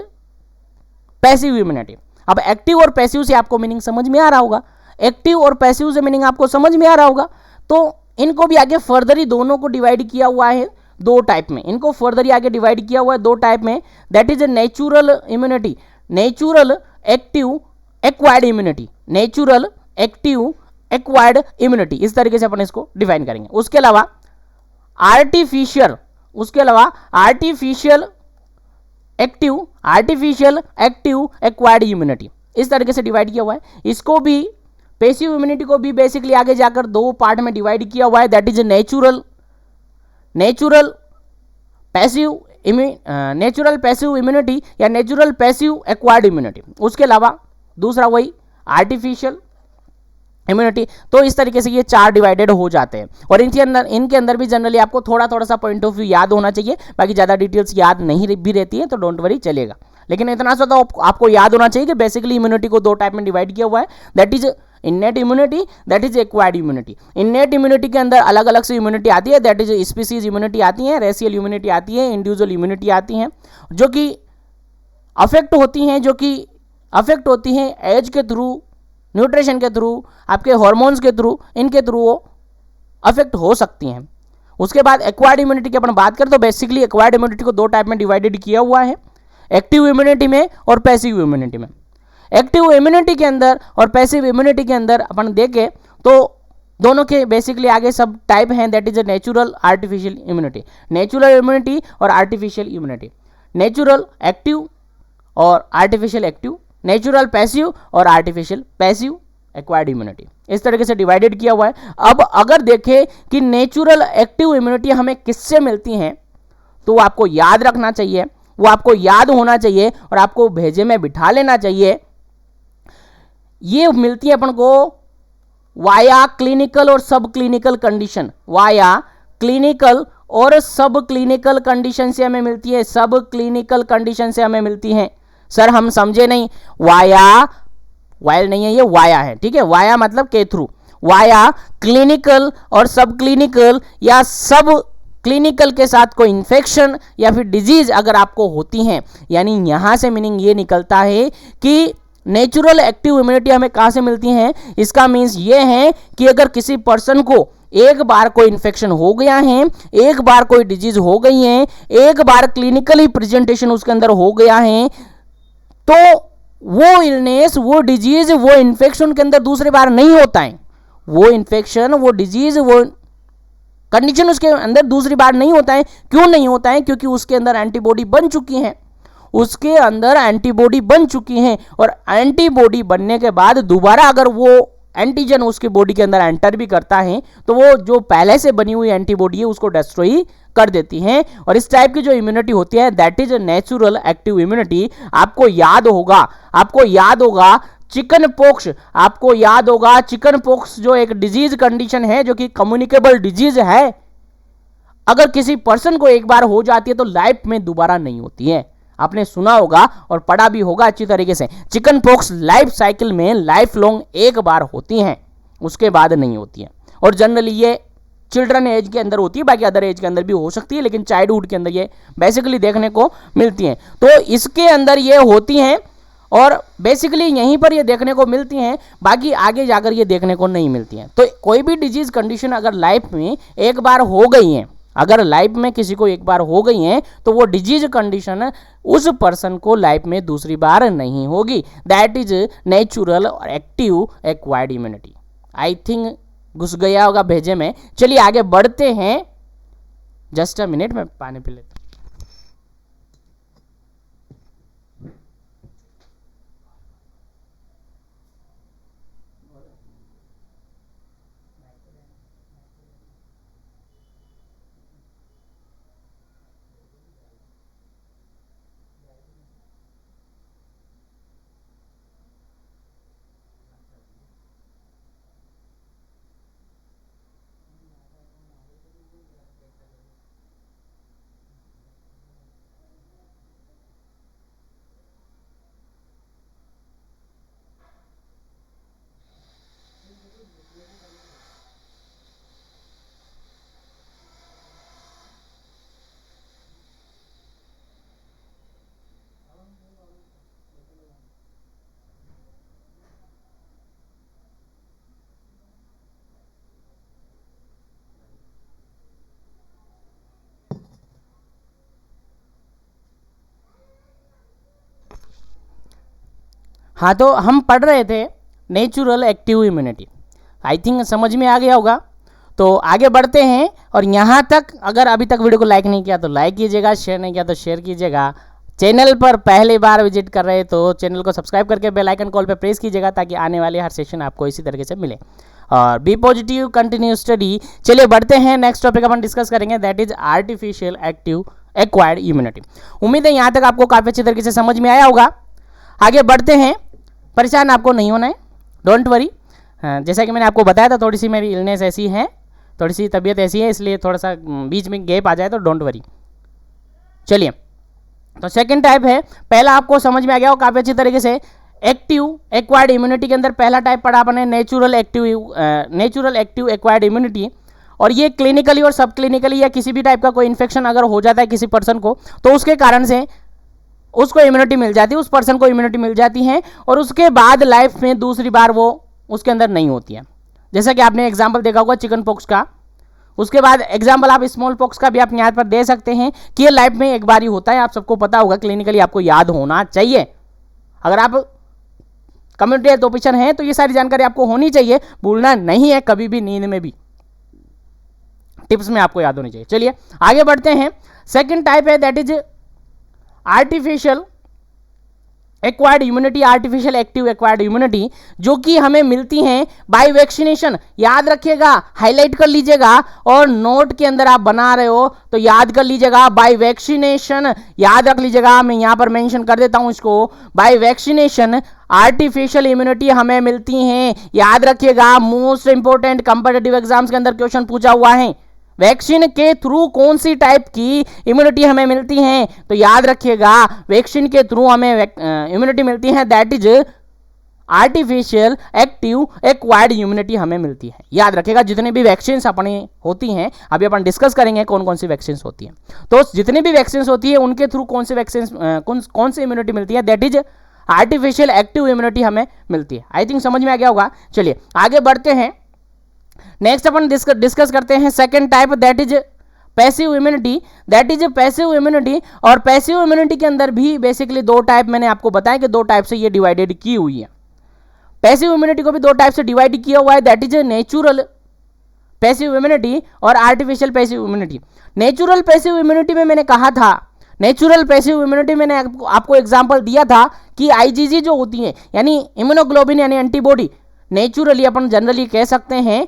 A: passive immunity. अब एक्टिव और पैसिव से आपको मीनिंग समझ में आ रहा होगा। एक्टिव और पैसिव से मीनिंग आपको समझ में आ रहा होगा। तो इनको भी आगे फर्दर ही दोनों को डिवाइड किया हुआ है दो टाइप में, इनको फर्दर ही आगे डिवाइड किया हुआ है दो टाइप में, that is natural immunity, natural active acquired immunity, natural active acquired immunity, इस तरीके से अपन इसको डिफाइन करेंगे। उसके अलावा आर्टिफिशियल, उसके अलावा आर्टिफिशियल एक्टिव एक्वायर्ड इम्यूनिटी, इस तरीके से डिवाइड किया हुआ है। इसको भी पैसिव इम्यूनिटी को भी बेसिकली आगे जाकर दो पार्ट में डिवाइड किया हुआ है, that is natural passive immunity या नेचुरल पैसिव एक्वायर्ड इम्यूनिटी। उसके अलावा दूसरा वही आर्टिफिशियल इम्यूनिटी। तो इस तरीके से ये चार डिवाइडेड हो जाते हैं और इनके अंदर भी जनरली आपको थोड़ा थोड़ा सा पॉइंट ऑफ व्यू याद होना चाहिए, बाकी ज़्यादा डिटेल्स याद नहीं भी रहती है तो डोंट वरी, चलेगा। लेकिन इतना सा तो आपको याद होना चाहिए कि बेसिकली इम्यूनिटी को दो टाइप में डिवाइड किया हुआ है, that is innate immunity, that is acquired immunity. Innate immunity के अंदर अलग अलग से इम्यूनिटी आती है, दैट इज स्पीसीज इम्यूनिटी आती है, रेशियल इम्यूनिटी आती है, इंडिविजुअल इम्यूनिटी आती है, जो कि अफेक्ट होती हैं एज के थ्रू, न्यूट्रिशन के थ्रू, आपके हॉर्मोन्स के थ्रू, इनके थ्रू वो अफेक्ट हो सकती हैं। उसके बाद एक्वायर्ड इम्यूनिटी की अपन बात करें तो बेसिकली एक्वायर्ड इम्यूनिटी को दो टाइप में डिवाइडेड किया हुआ है, एक्टिव इम्यूनिटी में और पैसिव इम्यूनिटी में। एक्टिव इम्यूनिटी के अंदर और पैसिव इम्यूनिटी के अंदर अपन देखें तो दोनों के बेसिकली आगे सब टाइप हैं, that is natural artificial immunity, natural immunity और आर्टिफिशियल इम्यूनिटी, नेचुरल एक्टिव और आर्टिफिशियल एक्टिव, नेचुरल पैसिव और आर्टिफिशियल पैसिव एक्वायर्ड इम्यूनिटी, इस तरीके से डिवाइडेड किया हुआ है। अब अगर देखें कि नेचुरल एक्टिव इम्यूनिटी हमें किससे मिलती हैं तो आपको याद रखना चाहिए, वो आपको याद होना चाहिए और आपको भेजे में बिठा लेना चाहिए। ये मिलती है अपन को वाया क्लिनिकल और सब क्लिनिकल कंडीशन, वाया क्लिनिकल और सब क्लिनिकल कंडीशन से हमें मिलती है, सब क्लिनिकल कंडीशन से हमें मिलती हैं। सर हम समझे नहीं, वायल नहीं है ये, वाया है, ठीक है, वाया मतलब के थ्रू, वाया क्लिनिकल और सब क्लिनिकल या सब क्लिनिकल के साथ कोई इन्फेक्शन या फिर डिजीज अगर आपको होती हैं, यानी यहां से मीनिंग ये निकलता है कि नेचुरल एक्टिव इम्यूनिटी हमें कहां से मिलती हैं। इसका मीन्स ये है कि अगर किसी पर्सन को एक बार कोई इन्फेक्शन हो गया है, एक बार कोई डिजीज हो गई है, एक बार क्लिनिकली प्रेजेंटेशन उसके अंदर हो गया है, तो वो इलनेस, वो डिजीज, वो इन्फेक्शन के अंदर दूसरी बार नहीं होता है, वो इन्फेक्शन, वो डिजीज, वो कंडीशन उसके अंदर दूसरी बार नहीं होता है। क्यों नहीं होता है? क्योंकि उसके अंदर एंटीबॉडी बन चुकी है, उसके अंदर एंटीबॉडी बन चुकी है और एंटीबॉडी बनने के बाद दोबारा अगर वो एंटीजन उसके बॉडी के अंदर एंटर भी करता है तो वो जो पहले से बनी हुई एंटीबॉडी है उसको डिस्ट्रॉय कर देती हैं। और इस टाइप की जो इम्यूनिटी होती है that is natural active immunity. आपको याद होगा चिकन पॉक्स, आपको याद होगा चिकन पॉक्स जो एक डिजीज कंडीशन है, जो कि कम्युनिकेबल डिजीज है, अगर किसी पर्सन को एक बार हो जाती है तो लाइफ में दोबारा नहीं होती है। आपने सुना होगा और पढ़ा भी होगा अच्छी तरीके से, चिकन पॉक्स लाइफ साइकिल में लाइफ लॉन्ग एक बार होती हैं, उसके बाद नहीं होती हैं। और जनरली ये चिल्ड्रन एज के अंदर होती है, बाकी अदर एज के अंदर भी हो सकती है, लेकिन चाइल्डहुड के अंदर ये बेसिकली देखने को मिलती हैं। तो इसके अंदर ये होती हैं और बेसिकली यहीं पर ये देखने को मिलती हैं, बाकी आगे जाकर ये देखने को नहीं मिलती हैं। तो कोई भी डिजीज कंडीशन अगर लाइफ में एक बार हो गई है, अगर लाइफ में किसी को एक बार हो गई है तो वो डिजीज कंडीशन उस पर्सन को लाइफ में दूसरी बार नहीं होगी। दैट इज नेचुरल और active acquired immunity. I think घुस गया होगा भेजे में। चलिए आगे बढ़ते हैं, जस्ट अ मिनट में पानी पी लेता हूं। हाँ, तो हम पढ़ रहे थे natural active immunity, I think समझ में आ गया होगा। तो आगे बढ़ते हैं, और यहाँ तक अगर अभी तक वीडियो को लाइक नहीं किया तो लाइक कीजिएगा, शेयर नहीं किया तो शेयर कीजिएगा। चैनल पर पहली बार विजिट कर रहे हैं तो चैनल को सब्सक्राइब करके बेल आइकन कॉल पे प्रेस कीजिएगा, ताकि आने वाले हर सेशन आपको इसी तरीके से मिले। और बी पॉजिटिव, कंटिन्यू स्टडी। चलिए बढ़ते हैं, नेक्स्ट टॉपिक अपन डिस्कस करेंगे, that is artificial active acquired immunity. उम्मीद है यहाँ तक आपको काफ़ी अच्छी तरीके से समझ में आया होगा। आगे बढ़ते हैं, परेशान आपको नहीं होना है, डोंट वरी। जैसा कि मैंने आपको बताया था, थोड़ी सी मेरी इलनेस ऐसी है, थोड़ी सी तबीयत ऐसी है, इसलिए थोड़ा सा बीच में गैप आ जाए तो डोंट वरी। चलिए, तो सेकंड टाइप है, पहला आपको समझ में आ गया हो काफ़ी अच्छी तरीके से, एक्टिव एक्वायर्ड इम्यूनिटी के अंदर पहला टाइप पढ़ा अपने नेचुरल एक्टिव एक्वायर्ड इम्यूनिटी। और ये क्लिनिकली और सब क्लिनिकली या किसी भी टाइप का कोई इन्फेक्शन अगर हो जाता है किसी पर्सन को, तो उसके कारण से उसको इम्यूनिटी मिल जाती है, उस पर्सन को इम्यूनिटी मिल जाती है, और उसके बाद लाइफ में दूसरी बार वो उसके अंदर नहीं होती है। जैसा कि आपने एग्जाम्पल देखा होगा चिकन पॉक्स का, उसके बाद एग्जाम्पल आप स्मॉल पॉक्स का भी आप यहाँ पर दे सकते हैं कि ये लाइफ में एक बार ही होता है, आप सबको पता होगा, क्लिनिकली आपको याद होना चाहिए। अगर आप कम्युनिटी हेल्थ ऑफिसर हैं तो ये सारी जानकारी आपको होनी चाहिए, भूलना नहीं है कभी भी, नींद में भी टिप्स में आपको याद होनी चाहिए। चलिए आगे बढ़ते हैं, सेकंड टाइप है that is artificial acquired immunity, artificial active acquired immunity, जो कि हमें मिलती हैं बाय वैक्सीनेशन। याद रखिएगा, हाईलाइट कर लीजिएगा, और नोट के अंदर आप बना रहे हो तो याद कर लीजिएगा, बाय वैक्सीनेशन याद रख लीजिएगा। मैं यहां पर मेंशन कर देता हूं इसको, बाय वैक्सीनेशन आर्टिफिशियल इम्यूनिटी हमें मिलती हैं। याद रखिएगा, मोस्ट इंपोर्टेंट कंपीटिटिव एग्जाम्स के अंदर क्वेश्चन पूछा हुआ है, वैक्सीन के थ्रू कौन सी टाइप की इम्यूनिटी हमें मिलती है, तो याद रखिएगा वैक्सीन के थ्रू हमें इम्यूनिटी मिलती है, that is artificial active acquired immunity हमें मिलती है। याद रखिएगा, जितने भी वैक्सीन अपनी होती हैं, अभी अपन डिस्कस करेंगे कौन कौन सी वैक्सीन होती हैं, तो जितनी भी वैक्सीन होती है उनके थ्रू कौन सी वैक्सीन कौन सी इम्यूनिटी मिलती है, that is artificial active immunity हमें मिलती है। आई थिंक समझ में आ गया होगा। चलिए आगे बढ़ते हैं, नेक्स्ट अपन डिस्कस करते हैं second type, that is passive immunity. That is passive immunity, और पैसिव इम्यूनिटी के अंदर भी बेसिकली दो टाइप मैंने आपको बताया कि दो टाइप से ये डिवाइडेड की हुई है। पैसिव इम्यूनिटी को भी दो टाइप से डिवाइड किया हुआ है, that is natural passive immunity और artificial passive immunity. Natural passive immunity में मैंने कहा था, नेचुरल पैसिव इम्यूनिटी मैंने आपको एग्जांपल दिया था कि आईजीजी जो होती है, यानी इम्यूनोग्लोबिन यानी एंटीबॉडी, नेचुरली अपन जनरली कह सकते हैं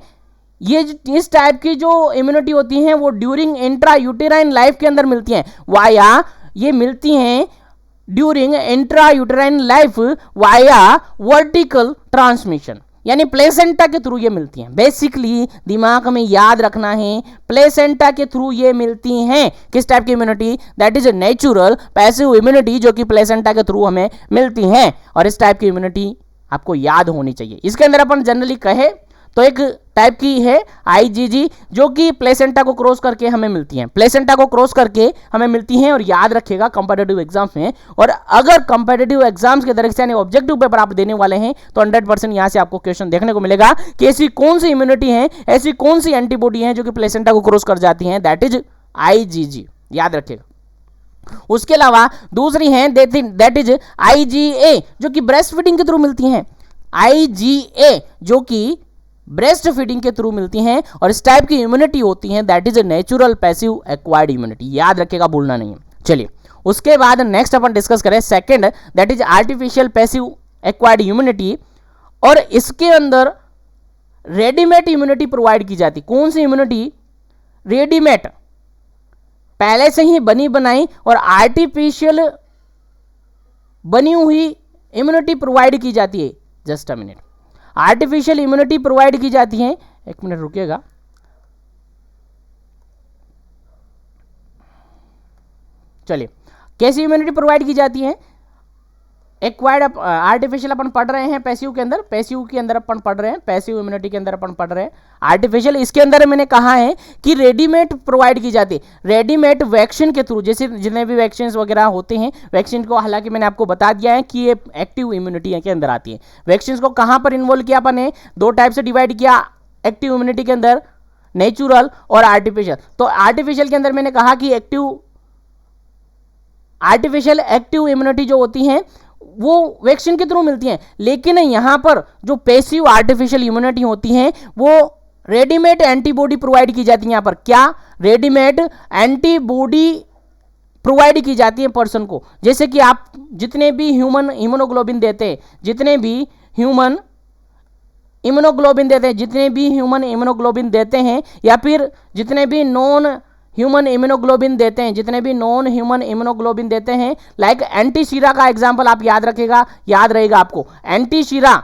A: ये इस टाइप की जो इम्यूनिटी होती हैं वो ड्यूरिंग इंट्रा यूटेराइन लाइफ के अंदर मिलती हैं, वाया ये मिलती हैं during intra uterine life via vertical transmission, यानी प्लेसेंटा के थ्रू ये मिलती हैं। बेसिकली दिमाग में याद रखना है, प्लेसेंटा के थ्रू ये मिलती हैं। किस टाइप की immunity, that is natural passive immunity, जो कि प्लेसेंटा के थ्रू हमें मिलती हैं, और इस टाइप की इम्यूनिटी आपको याद होनी चाहिए। इसके अंदर अपन जनरली कहे तो एक टाइप की है आईजीजी, जो कि प्लेसेंटा को क्रॉस करके हमें मिलती हैं, प्लेसेंटा को क्रॉस करके हमें मिलती हैं। और याद रखिएगा कंपीटिटिव एग्जाम्स में, और अगर कंपीटिटिव एग्जाम्स के तरीके से यानी ऑब्जेक्टिव पेपर आप देने वाले हैं तो 100% यहां से आपको क्वेश्चन देखने को मिलेगा कि ऐसी कौन सी इम्यूनिटी है, ऐसी कौन सी एंटीबॉडी है जो कि प्लेसेंटा को क्रॉस कर जाती हैं, दैट इज आईजीजी, याद रखिएगा। उसके अलावा दूसरी है दैट इज आईजीए, जो कि ब्रेस्ट फीडिंग के थ्रू मिलती हैं, आईजीए जो कि ब्रेस्ट फीडिंग के थ्रू मिलती हैं, और इस टाइप की इम्यूनिटी होती है that is natural passive acquired immunity, याद रखिएगा, भूलना नहीं है। चलिए उसके बाद नेक्स्ट अपन डिस्कस करें second, that is artificial passive acquired immunity, और इसके अंदर रेडीमेड इम्यूनिटी प्रोवाइड की जाती। कौन सी इम्यूनिटी, रेडीमेड, पहले से ही बनी बनाई और आर्टिफिशियल बनी हुई इम्यूनिटी प्रोवाइड की जाती है। Just a minute, artificial immunity provide की जाती है, एक मिनट रुकिएगा। चलिए कैसी इम्यूनिटी प्रोवाइड की जाती है, एक्वायर्ड आर्टिफिशियल अपन पढ़ रहे हैं पैसिव के अंदर, पैसिव के अंदर अपन पढ़ रहे हैं, पैसिव इम्यूनिटी के अंदर अपन पढ़ रहे हैं आर्टिफिशियल। इसके अंदर मैंने कहा है कि रेडीमेड प्रोवाइड की जाती है, रेडीमेड वैक्सीन के थ्रू, जैसे जितने भी वैक्सीन वगैरह होते हैं, वैक्सीन को हालांकि मैंने आपको बता दिया है कि ये एक्टिव इम्यूनिटी के अंदर आती है। वैक्सीन को कहाँ पर इन्वॉल्व किया अपन ने, दो टाइप से डिवाइड किया एक्टिव इम्यूनिटी के अंदर, नेचुरल और आर्टिफिशियल। तो आर्टिफिशियल के अंदर मैंने कहा कि आर्टिफिशियल एक्टिव इम्यूनिटी जो होती है वो वैक्सीन के थ्रू मिलती हैं। लेकिन यहाँ पर जो पैसिव आर्टिफिशियल इम्यूनिटी होती हैं वो रेडीमेड एंटीबॉडी प्रोवाइड की जाती है। यहाँ पर क्या रेडीमेड एंटीबॉडी प्रोवाइड की जाती है पर्सन को। जैसे कि आप जितने भी ह्यूमन इम्यूनोग्लोबिन देते हैं, जितने भी ह्यूमन इम्यूनोग्लोबिन देते हैं या फिर जितने भी नॉन ह्यूमन इम्यूनोग्लोबिन देते हैं, लाइक एंटीशीरा का एग्जांपल आप याद रहेगा आपको। एंटीशीरा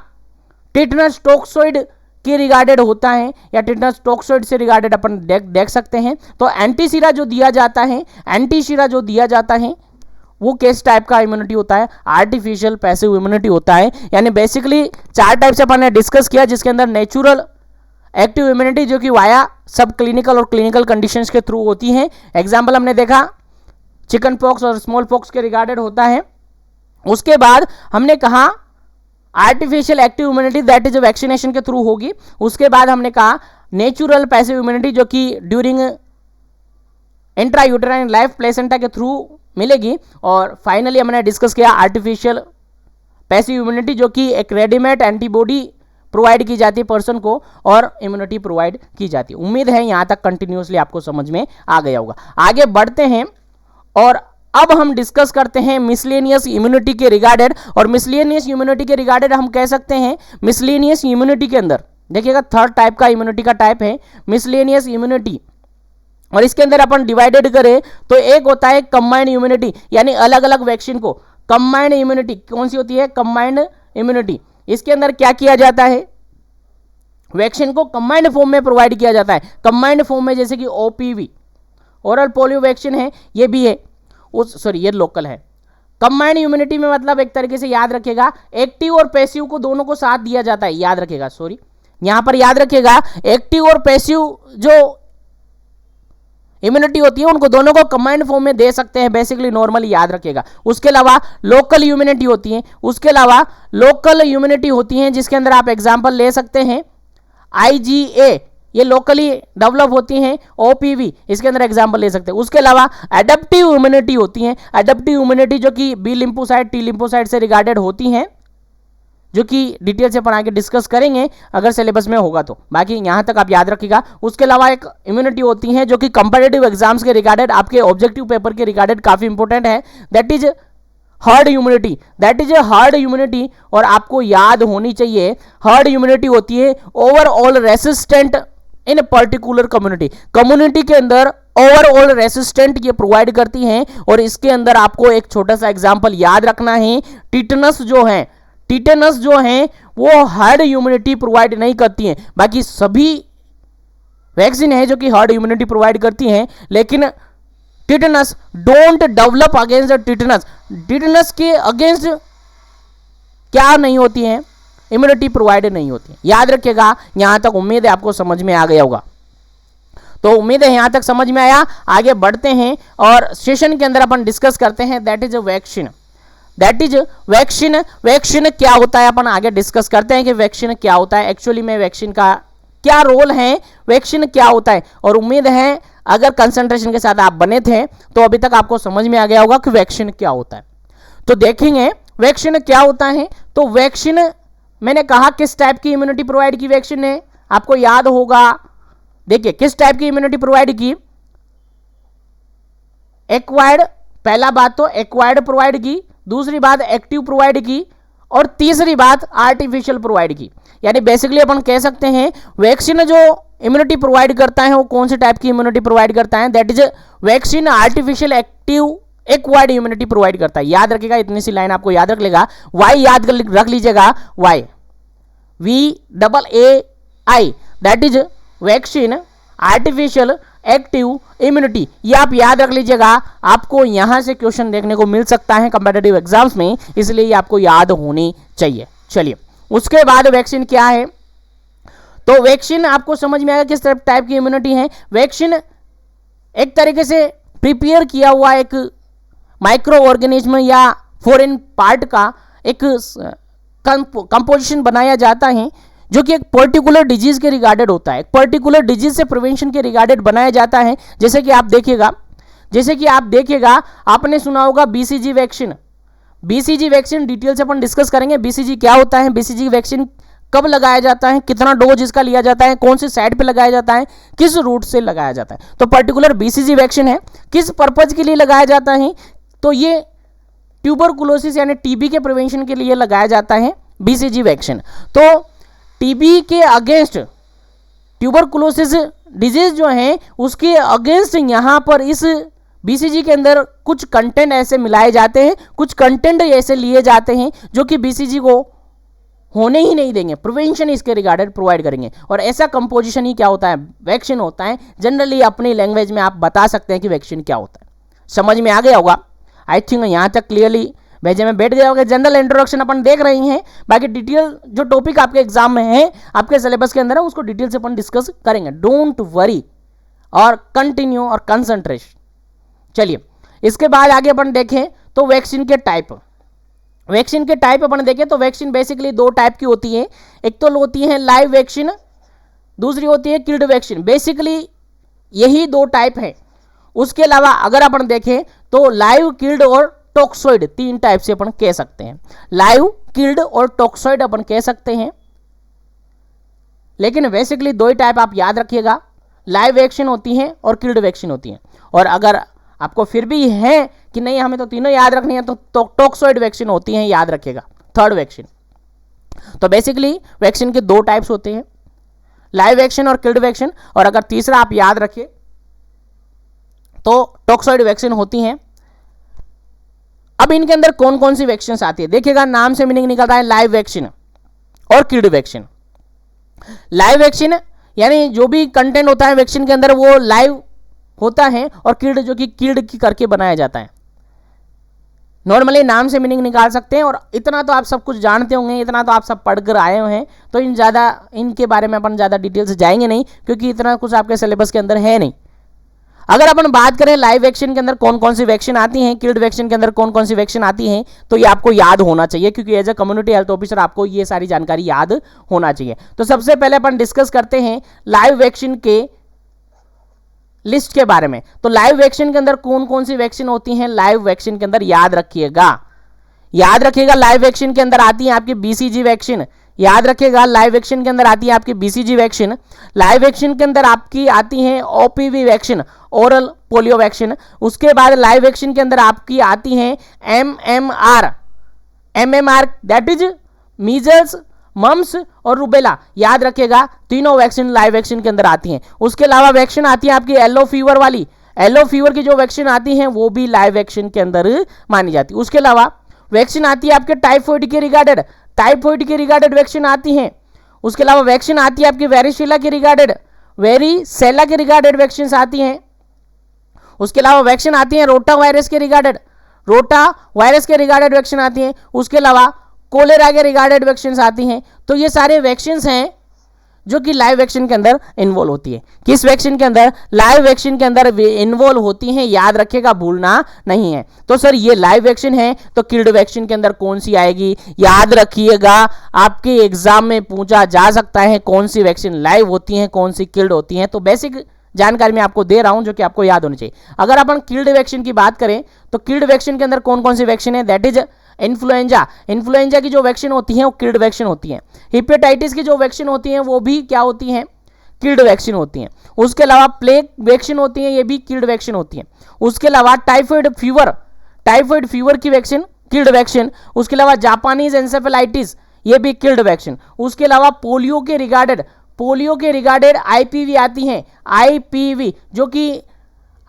A: टिटनस टॉक्सोइड के रिगार्डेड होता है या टिटनस टॉक्सोइड से रिगार्डेड अपन देख सकते हैं। तो एंटीशीरा जो दिया जाता है वो किस टाइप का इम्यूनिटी होता है? आर्टिफिशियल पैसिव इम्यूनिटी होता है। यानी बेसिकली 4 टाइप से अपन ने डिस्कस किया, जिसके अंदर नेचुरल एक्टिव इम्यूनिटी जो कि वाया सब क्लिनिकल और क्लिनिकल कंडीशंस के थ्रू होती है। एग्जाम्पल हमने देखा चिकन पॉक्स और स्मॉल पॉक्स के रिगार्डेड होता है। उसके बाद हमने कहा artificial active immunity that is vaccination के थ्रू होगी। उसके बाद हमने कहा नेचुरल पैसिव इम्यूनिटी जो कि ड्यूरिंग इंट्रायूटेराइन लाइफ प्लेसेंटा के थ्रू मिलेगी। और फाइनली हमने डिस्कस किया आर्टिफिशियल पैसिव इम्यूनिटी जो कि एक रेडीमेड एंटीबॉडी प्रोवाइड की जाती है पर्सन को और इम्यूनिटी प्रोवाइड की जाती है। उम्मीद है यहां तक कंटिन्यूसली आपको समझ में आ गया होगा। आगे बढ़ते हैं और अब हम डिस्कस करते हैं मिसलेनियस इम्यूनिटी के रिगार्डेड। और मिसलेनियस इम्यूनिटी के रिगार्डेड हम कह सकते हैं मिसलेनियस इम्यूनिटी के अंदर देखिएगा 3rd टाइप का इम्यूनिटी का टाइप है मिसलेनियस इम्यूनिटी। और इसके अंदर अपन डिवाइडेड करें तो एक होता है कंबाइंड इम्यूनिटी, यानी अलग अलग वैक्सीन को कंबाइंड इम्यूनिटी कौन सी होती है? Combined immunity. इसके अंदर क्या किया जाता है? वैक्सीन को कंबाइंड फॉर्म में प्रोवाइड किया जाता है। कंबाइंड फॉर्म में जैसे कि ओपीवी ओरल पोलियो वैक्सीन है, ये भी है ये लोकल है। कंबाइंड इम्यूनिटी में मतलब एक तरीके से याद रखेगा एक्टिव और पैसिव को दोनों को साथ दिया जाता है। याद रखेगा यहां पर याद रखेगा एक्टिव और पैसिव जो इम्यूनिटी होती है उनको दोनों को कंबाइंड फॉर्म में दे सकते हैं, बेसिकली नॉर्मली याद रखेगा। उसके अलावा लोकल इम्यूनिटी होती हैं जिसके अंदर आप एग्जांपल ले सकते हैं IgA, ये लोकली डेवलप होती हैं। OPV इसके अंदर एग्जांपल ले सकते हैं। उसके अलावा एडेप्टिव इम्यूनिटी होती हैं। एडेप्टिव इम्यूनिटी जो कि बी लिम्फोसाइट टी लिम्फोसाइट से रिगार्डेड होती हैं, जो कि डिटेल से अपन आगे डिस्कस करेंगे अगर सिलेबस में होगा तो। बाकी यहां तक आप याद रखिएगा। उसके अलावा एक इम्यूनिटी होती है जो कि कंपेटिटिव एग्जाम्स के रिगार्डेड आपके ऑब्जेक्टिव पेपर के रिगार्डेड काफी इंपॉर्टेंट है, दैट इज हर्ड इम्यूनिटी। और आपको याद होनी चाहिए हर्ड इम्यूनिटी होती है ओवरऑल रेसिस्टेंट इन पर्टिकुलर कम्युनिटी के अंदर ओवरऑल रेसिस्टेंट ये प्रोवाइड करती हैं। और इसके अंदर आपको एक छोटा सा एग्जांपल याद रखना है, टिटनस जो है वो हार्ड इम्यूनिटी प्रोवाइड नहीं करती हैं। बाकी सभी वैक्सीन है जो कि हार्ड इम्यूनिटी प्रोवाइड करती हैं, लेकिन tetanus don't develop against tetanus के अगेंस्ट क्या नहीं होती है? इम्यूनिटी प्रोवाइड नहीं होती है। याद रखिएगा। यहां तक उम्मीद है आपको समझ में आ गया होगा। तो उम्मीद है यहां तक समझ में आया। आगे बढ़ते हैं और सेशन के अंदर अपन डिस्कस करते हैं दैट इज वैक्सीन क्या होता है। अपन आगे डिस्कस करते हैं कि वैक्सीन क्या होता है, एक्चुअली में वैक्सीन का क्या रोल है, वैक्सीन क्या होता है। और उम्मीद है अगर कंसंट्रेशन के साथ आप बने थे तो अभी तक आपको समझ में आ गया होगा कि वैक्सीन क्या होता है। तो देखेंगे वैक्सीन क्या होता है। तो वैक्सीन मैंने कहा किस टाइप की इम्यूनिटी प्रोवाइड की वैक्सीन है, आपको याद होगा। देखिए किस टाइप की इम्यूनिटी प्रोवाइड की, एक्वायर्ड, पहला बात तो एक्वायर्ड प्रोवाइड की, दूसरी बात एक्टिव प्रोवाइड की और तीसरी बात आर्टिफिशियल प्रोवाइड की। यानी बेसिकली अपन कह सकते हैं वैक्सीन जो इम्यूनिटी प्रोवाइड करता है वो कौन से टाइप की इम्यूनिटी प्रोवाइड करता है, that is vaccine artificial active acquired immunity provide करता है। याद रखिएगा, इतनी सी लाइन आपको याद रख लेगा। वाई याद रख लीजिएगा, वाई VAAI that is vaccine artificial active immunity. ये आप याद रख लीजिएगा। आपको यहां से क्वेश्चन देखने को मिल सकता है कंपेटिटिव एग्जाम्स में, इसलिए ये आपको याद होनी चाहिए। चलिए उसके बाद वैक्सीन क्या है। तो वैक्सीन आपको समझ में आएगा किस टाइप की इम्यूनिटी है। वैक्सीन एक तरीके से प्रिपेयर किया हुआ एक माइक्रो ऑर्गेनिज्म या फॉरेन पार्ट का एक कंपोजिशन बनाया जाता है जो कि एक पर्टिकुलर डिजीज के रिगार्डेड होता है, एक पर्टिकुलर डिजीज से प्रिवेंशन के रिगार्डेड बनाया जाता है। जैसे कि आप देखिएगा आपने सुना होगा BCG vaccine. BCG vaccine detail से अपन डिस्कस करेंगे। बीसीजी क्या होता है, बीसीजी वैक्सीन कब लगाया जाता है, कितना डोज इसका लिया जाता है, कौन से साइड पे लगाया जाता है, किस रूट से लगाया जाता है। तो पर्टिकुलर बीसीजी वैक्सीन है, किस पर्पज के लिए लगाया जाता है, तो ये ट्यूबरकुलोसिस यानी टीबी के प्रिवेंशन के लिए लगाया जाता है बीसीजी वैक्सीन। तो टीबी के अगेंस्ट, ट्यूबरकुलोसिस डिजीज जो है उसके अगेंस्ट यहाँ पर इस बीसीजी के अंदर कुछ कंटेंट ऐसे मिलाए जाते हैं, कुछ कंटेंट ऐसे लिए जाते हैं जो कि बीसीजी को होने ही नहीं देंगे, प्रिवेंशन इसके रिगार्डेड प्रोवाइड करेंगे। और ऐसा कंपोजिशन ही क्या होता है, वैक्सीन होता है। जनरली अपनी लैंग्वेज में आप बता सकते हैं कि वैक्सीन क्या होता है। समझ में आ गया होगा, आई थिंक यहाँ तक क्लियरली भेजे में बैठ गया होगा। जनरल इंट्रोडक्शन अपन देख रहे हैं, बाकी डिटेल जो टॉपिक आपके एग्जाम में है, आपके सिलेबस के अंदर है, उसको डिटेल से अपन डिस्कस करेंगे। डोंट वरी और कंटिन्यू और कंसंट्रेट। चलिए इसके बाद आगे अपन देखें तो वैक्सीन के टाइप। वैक्सीन के टाइप अपन देखें तो वैक्सीन बेसिकली दो टाइप की होती है। एक तो होती है लाइव वैक्सीन, दूसरी होती है किल्ड वैक्सीन। बेसिकली यही दो टाइप है। उसके अलावा अगर अपन देखें तो लाइव, किल्ड और टॉक्सॉइड, तीन टाइप से अपन कह सकते हैं। लाइव, किल्ड और टॉक्सॉइड अपन कह सकते हैं, लेकिन बेसिकली दो ही टाइप आप याद रखिएगा, लाइव वैक्सीन होती है और किल्ड वैक्सीन होती है। और अगर आपको फिर भी है कि नहीं हमें तो तीनों याद रखनी है, तो टॉक्सॉइड वैक्सीन होती है, याद रखिएगा, थर्ड वैक्सीन। तो बेसिकली वैक्सीन के दो टाइप्स होते हैं, लाइव वैक्सीन और किल्ड वैक्सीन। और अगर तीसरा आप याद रखिए तो टॉक्सॉइड वैक्सीन होती हैं। अब इनके अंदर कौन कौन सी वैक्सीन आती है देखिएगा, नाम से मीनिंग निकल रहा है लाइव वैक्सीन और किल्ड वैक्सीन। लाइव वैक्सीन यानी जो भी कंटेंट होता है वैक्सीन के अंदर वो लाइव होता है, और किल्ड जो कि किल्ड की करके बनाया जाता है। नॉर्मली नाम से मीनिंग निकाल सकते हैं। और इतना तो आप सब कुछ जानते होंगे, इतना तो आप सब पढ़कर आए हुए हैं, तो इनके बारे में अपन ज़्यादा डिटेल से जाएंगे नहीं, क्योंकि इतना कुछ आपके सिलेबस के अंदर है नहीं। अगर अपन बात करें लाइव वैक्सीन के अंदर कौन कौन सी वैक्सीन आती हैं, किल्ड वैक्सीन के अंदर कौन कौन सी वैक्सीन आती हैं, तो ये आपको याद होना चाहिए, क्योंकि as a community health officer आपको ये सारी जानकारी याद होना चाहिए। तो सबसे पहले अपन डिस्कस करते हैं लाइव वैक्सीन के लिस्ट के बारे में। तो लाइव वैक्सीन के अंदर कौन कौन सी वैक्सीन होती हैं, लाइव वैक्सीन के अंदर याद रखिएगा, लाइव वैक्सीन के अंदर आती है आपकी बीसीजी वैक्सीन। याद रखिएगा, लाइव वैक्सीन के अंदर आती है आपकी बीसीजी वैक्सीन। लाइव वैक्सीन के अंदर आपकी आती है OPV vaccine, oral polio vaccine. उसके बाद लाइव वैक्सीन के अंदर आपकी आती है MMR, that is measles, mumps और रुबेला। याद रखिएगा, तीनों वैक्सीन लाइव वैक्सीन के अंदर आती हैं। उसके अलावा वैक्सीन आती है आपकी येलो फीवर वाली, येलो फीवर की जो वैक्सीन आती है वो भी लाइव वैक्सीन के अंदर मानी जाती है। उसके अलावा वैक्सीन आती है आपके टाइफॉइड के रिगार्डेड वैक्सीन आती है। उसके अलावा वैक्सीन आती है आपकी वेरिसेला के रिगार्डेड वैक्सीन आती हैं। उसके अलावा वैक्सीन आती है रोटा वायरस के रिगार्डेड वैक्सीन आती हैं। उसके अलावा कोलेरा के रिगार्डेड वैक्सीन आती हैं। तो ये सारे वैक्सीन हैं जो कि लाइव वैक्सीन के अंदर इन्वॉल्व होती है। किस वैक्सीन के अंदर? लाइव वैक्सीन के अंदर इन्वॉल्व होती हैं, याद रखिएगा, भूलना नहीं है। तो सर ये लाइव वैक्सीन है, तो किल्ड वैक्सीन के अंदर कौन सी आएगी? याद रखिएगा, आपके एग्जाम में पूछा जा सकता है कौन सी वैक्सीन लाइव होती है, कौन सी किल्ड होती है। तो बेसिक जानकारी मैं आपको दे रहा हूं जो कि आपको याद होनी चाहिए। अगर अपन किल्ड वैक्सीन की बात करें तो किल्ड वैक्सीन के अंदर कौन कौन सी वैक्सीन है? दैट इज इन्फ्लुएंजा की जो वैक्सीन होती है वो किल्ड वैक्सीन होती है। हेपेटाइटिस की जो वैक्सीन होती है वो भी क्या होती है? किल्ड वैक्सीन होती है। उसके अलावा प्लेग वैक्सीन होती है, ये भी किल्ड वैक्सीन होती है। उसके अलावा टाइफाइड फीवर की वैक्सीन किल्ड वैक्सीन। उसके अलावा जापानीज एंसेफेलाइटिस, ये भी किल्ड वैक्सीन। उसके अलावा पोलियो के रिगार्डेड आईपीवी आती हैं, आईपीवी जो कि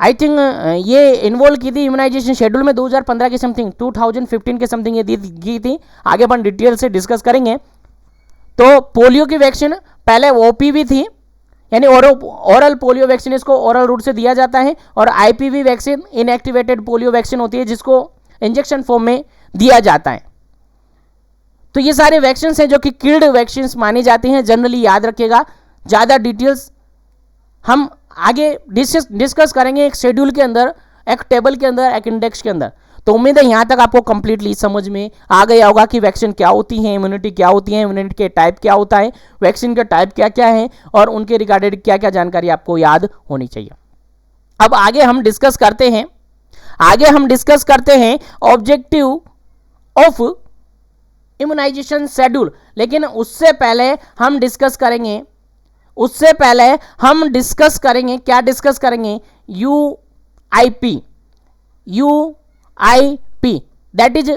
A: आई थिंक ये इन्वॉल्व की थी इम्यूनाइजेशन शेड्यूल में 2015 के समथिंग, 2015 के समथिंग ये दी थी। आगे अपन डिटेल से डिस्कस करेंगे। तो पोलियो की वैक्सीन पहले ओपीवी थी, यानी ओरल पोलियो वैक्सीन, इसको ओरल रूट से दिया जाता है। और IPv vaccine inactivated polio vaccine होती है जिसको इंजेक्शन फॉर्म में दिया जाता है। तो ये सारे वैक्सीन हैं जो कि किल्ड वैक्सीन मानी जाती हैं। जनरली याद रखिएगा, ज़्यादा डिटेल्स हम आगे डिस्कस करेंगे एक शेड्यूल के अंदर, एक टेबल के अंदर, एक इंडेक्स के अंदर। तो उम्मीद है यहाँ तक आपको कंप्लीटली समझ में आ गया होगा कि वैक्सीन क्या होती है, इम्यूनिटी क्या होती है, इम्यूनिटी के टाइप क्या होता है, वैक्सीन के टाइप क्या क्या है और उनके रिगार्डेड क्या क्या जानकारी आपको याद होनी चाहिए। अब आगे हम डिस्कस करते हैं ऑब्जेक्टिव ऑफ इम्यूनाइजेशन शेड्यूल। लेकिन उससे पहले हम डिस्कस करेंगे, क्या डिस्कस करेंगे, UIP that is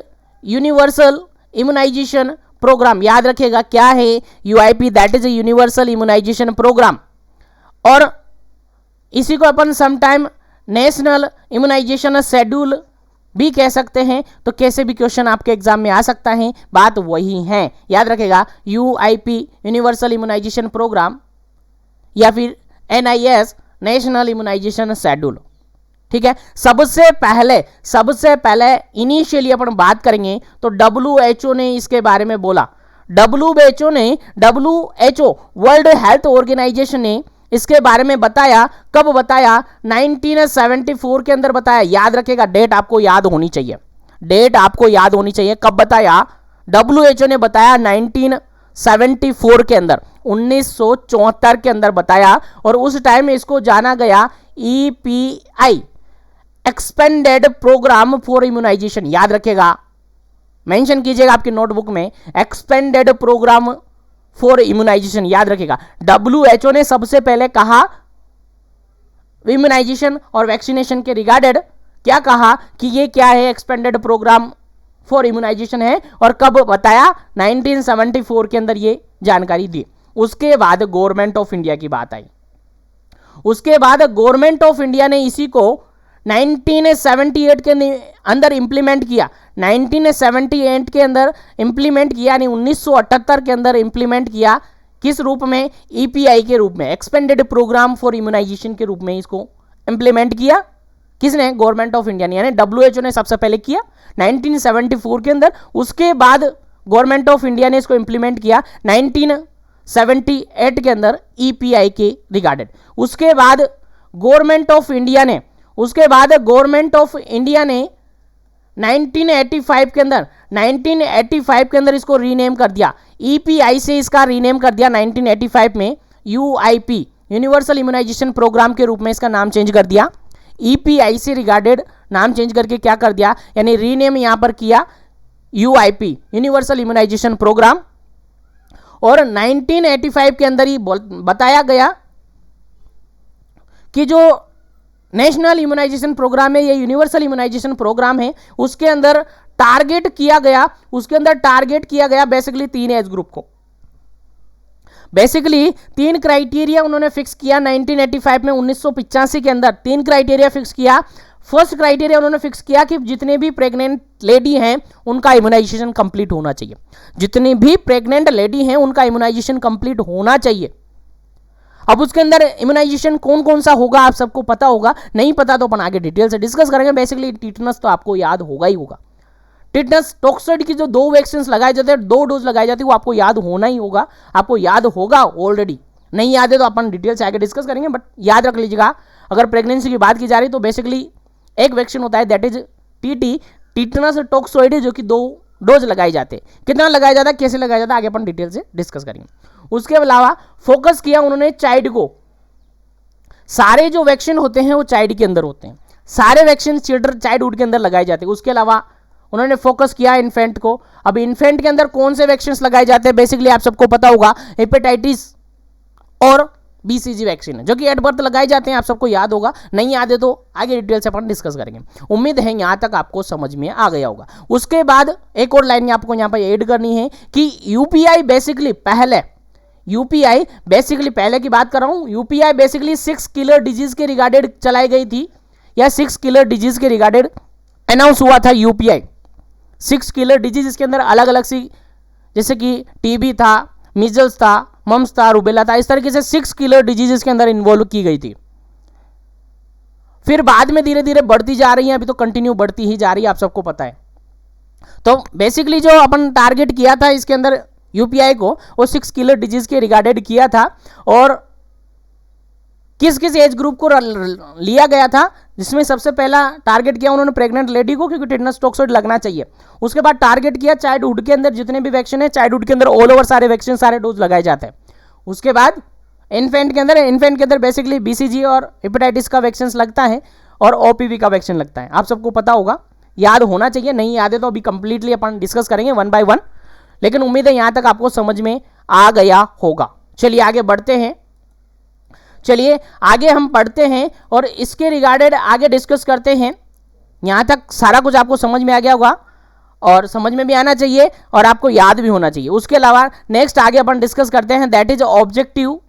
A: universal immunisation programme. याद रखिएगा क्या है UIP, that is universal immunisation programme. और इसी को अपन समटाइम नेशनल इम्यूनाइजेशन शेड्यूल भी कह सकते हैं। तो कैसे भी क्वेश्चन आपके एग्जाम में आ सकता है, बात वही है। याद रखेगा यूआईपी यूनिवर्सल इम्यूनाइजेशन प्रोग्राम या फिर एनआईएस नेशनल इम्यूनाइजेशन शेड्यूल। ठीक है, सबसे पहले इनिशियली अपन बात करेंगे तो WHO ने इसके बारे में बोला। WHO वर्ल्ड हेल्थ ऑर्गेनाइजेशन ने इसके बारे में बताया। कब बताया? 1974 के अंदर बताया। याद रखेगा, डेट आपको याद होनी चाहिए, कब बताया? WHO ने बताया 1974 के अंदर, 1974 के अंदर बताया। और उस टाइम इसको जाना गया EPI, expanded programme for immunisation. याद रखेगा, मेंशन कीजिएगा आपकी नोटबुक में, एक्सपेंडेड प्रोग्राम फॉर इम्यूनाइजेशन। याद रखेगा, WHO ने सबसे पहले कहा इम्यूनाइजेशन और वैक्सीनेशन के रिगार्डेड, क्या कहा कि ये क्या है, एक्सपेंडेड प्रोग्राम फॉर इम्यूनाइजेशन है। और कब बताया? 1974 के अंदर ये जानकारी दी। उसके बाद गवर्नमेंट ऑफ इंडिया की बात आई। उसके बाद गवर्नमेंट ऑफ इंडिया ने इसी को 1978 के अंदर इंप्लीमेंट किया। 1978 के अंदर इंप्लीमेंट किया, यानी 1978 के अंदर इंप्लीमेंट किया। किस रूप में? EPI के रूप में, एक्सपेंडेड प्रोग्राम फॉर इम्यूनाइजेशन के रूप में इसको इंप्लीमेंट किया। किसने? गवर्नमेंट ऑफ इंडिया ने, यानी WHO ने सबसे पहले किया 1974 के अंदर। उसके बाद गवर्नमेंट ऑफ इंडिया ने इसको इंप्लीमेंट किया 1978 के अंदर EPI के रिगार्डेड। उसके बाद गवर्नमेंट ऑफ इंडिया ने 1985 के अंदर इसको रीनेम कर दिया। EPI से इसका रीनेम कर दिया 1985 में, UIP यूनिवर्सल इम्यूनाइजेशन प्रोग्राम के रूप में इसका नाम चेंज कर दिया। EPI से रिगार्डेड नाम चेंज करके क्या कर दिया, यानी रीनेम यहां पर किया UIP यूनिवर्सल इम्यूनाइजेशन प्रोग्राम। और 1985 के अंदर ही बताया गया कि जो नेशनल इम्यूनाइजेशन प्रोग्राम है, ये यूनिवर्सल इम्यूनाइजेशन प्रोग्राम है, उसके अंदर टारगेट किया गया बेसिकली 3 एज ग्रुप को। बेसिकली 3 क्राइटेरिया उन्होंने फिक्स किया 1985 में, 1985 के अंदर 3 क्राइटेरिया फिक्स किया। फर्स्ट क्राइटेरिया उन्होंने फिक्स किया कि जितने भी प्रेग्नेंट लेडी हैं उनका इम्यूनाइजेशन कंप्लीट होना चाहिए। जितनी भी प्रेग्नेंट लेडी हैं उनका इम्यूनाइजेशन कंप्लीट होना चाहिए। अब उसके अंदर इम्यूनाइजेशन कौन कौन सा होगा आप सबको पता होगा, नहीं पता तो अपन आगे डिटेल से डिस्कस करेंगे। बेसिकली टिटनस तो आपको याद होगा ही होगा। टिटनस टॉक्सोइड की जो 2 वैक्सीन लगाए जाते हैं, 2 डोज लगाई जाती है, वो आपको याद होना ही होगा, आपको याद होगा ऑलरेडी। नहीं याद है तो अपन डिटेल से आगे डिस्कस करेंगे, बट याद रख लीजिएगा। अगर प्रेगनेंसी की बात की जा रही तो बेसिकली एक वैक्सीन होता है, that is TT, tetanus toxoid, जो कि 2 डोज लगाए जाते हैं। कितना लगाया जाता है, कैसे लगाया जाता है, आगे अपन डिटेल से डिस्कस करेंगे। उसके अलावा फोकस किया उन्होंने चाइल्ड को। सारे जो वैक्सीन होते हैं वो चाइल्ड के अंदर होते हैं, सारे वैक्सीन चाइल्डहुड के अंदर लगाए जाते हैं। उसके अलावा उन्होंने फोकस किया इन्फेंट को। अब इन्फेंट के अंदर कौन से वैक्सीन लगाए जाते हैं, बेसिकली आप सबको पता होगा, हेपेटाइटिस और BCG वैक्सीन, जो कि एट बर्थ लगाए जाते हैं, आप सबको याद होगा। नहीं याद है तो आगे डिटेल से अपन डिस्कस करेंगे। उम्मीद है यहां तक आपको समझ में आ गया होगा। उसके बाद एक और लाइन आपको यहां पर ऐड करनी है कि UPI बेसिकली पहले की बात कर रहा हूं। UPI बेसिकली 6 किलर डिजीज के रिगार्डेड चलाई गई थी, या 6 किलर डिजीज के रिगार्डेड अनाउंस हुआ था UPI। 6 किलर डिजीज, इसके अंदर अलग अलग सी, जैसे कि TB था, मीजल्स था, मम्स था, रूबेला था, इस तरीके से 6 किलर डिजीज के अंदर इन्वॉल्व की गई थी। फिर बाद में धीरे धीरे बढ़ती जा रही है, अभी तो कंटिन्यू बढ़ती ही जा रही है, आप सबको पता है। तो बेसिकली जो अपन टारगेट किया था इसके अंदर UPI को, वो 6 किलर डिजीज के रिगार्डेड किया था। और किस किस एज ग्रुप को लिया गया था, जिसमें सबसे पहला टारगेट किया उन्होंने प्रेग्नेंट लेडी को, क्योंकि टिटनस टॉक्सोइड लगना चाहिए। उसके बाद टारगेट किया चाइल्डहुड के अंदर, जितने भी वैक्सीन है चाइल्डहुड के अंदर ऑल ओवर सारे वैक्सीन, सारे डोज लगाए जाते हैं। उसके बाद इन्फेंट के अंदर बेसिकली BCG और हेपेटाइटिस का वैक्सीन लगता है, और OPV का वैक्सीन लगता है। आप सबको पता होगा याद होना चाहिए, नहीं याद है तो अभी कंप्लीटली अपन डिस्कस करेंगे वन बाय वन, लेकिन उम्मीद है यहां तक आपको समझ में आ गया होगा। चलिए आगे बढ़ते हैं, चलिए आगे हम पढ़ते हैं और इसके रिगार्डेड आगे डिस्कस करते हैं। यहां तक सारा कुछ आपको समझ में आ गया होगा और समझ में भी आना चाहिए और आपको याद भी होना चाहिए। उसके अलावा नेक्स्ट आगे अपन डिस्कस करते हैं, दैट इज ऑब्जेक्टिव,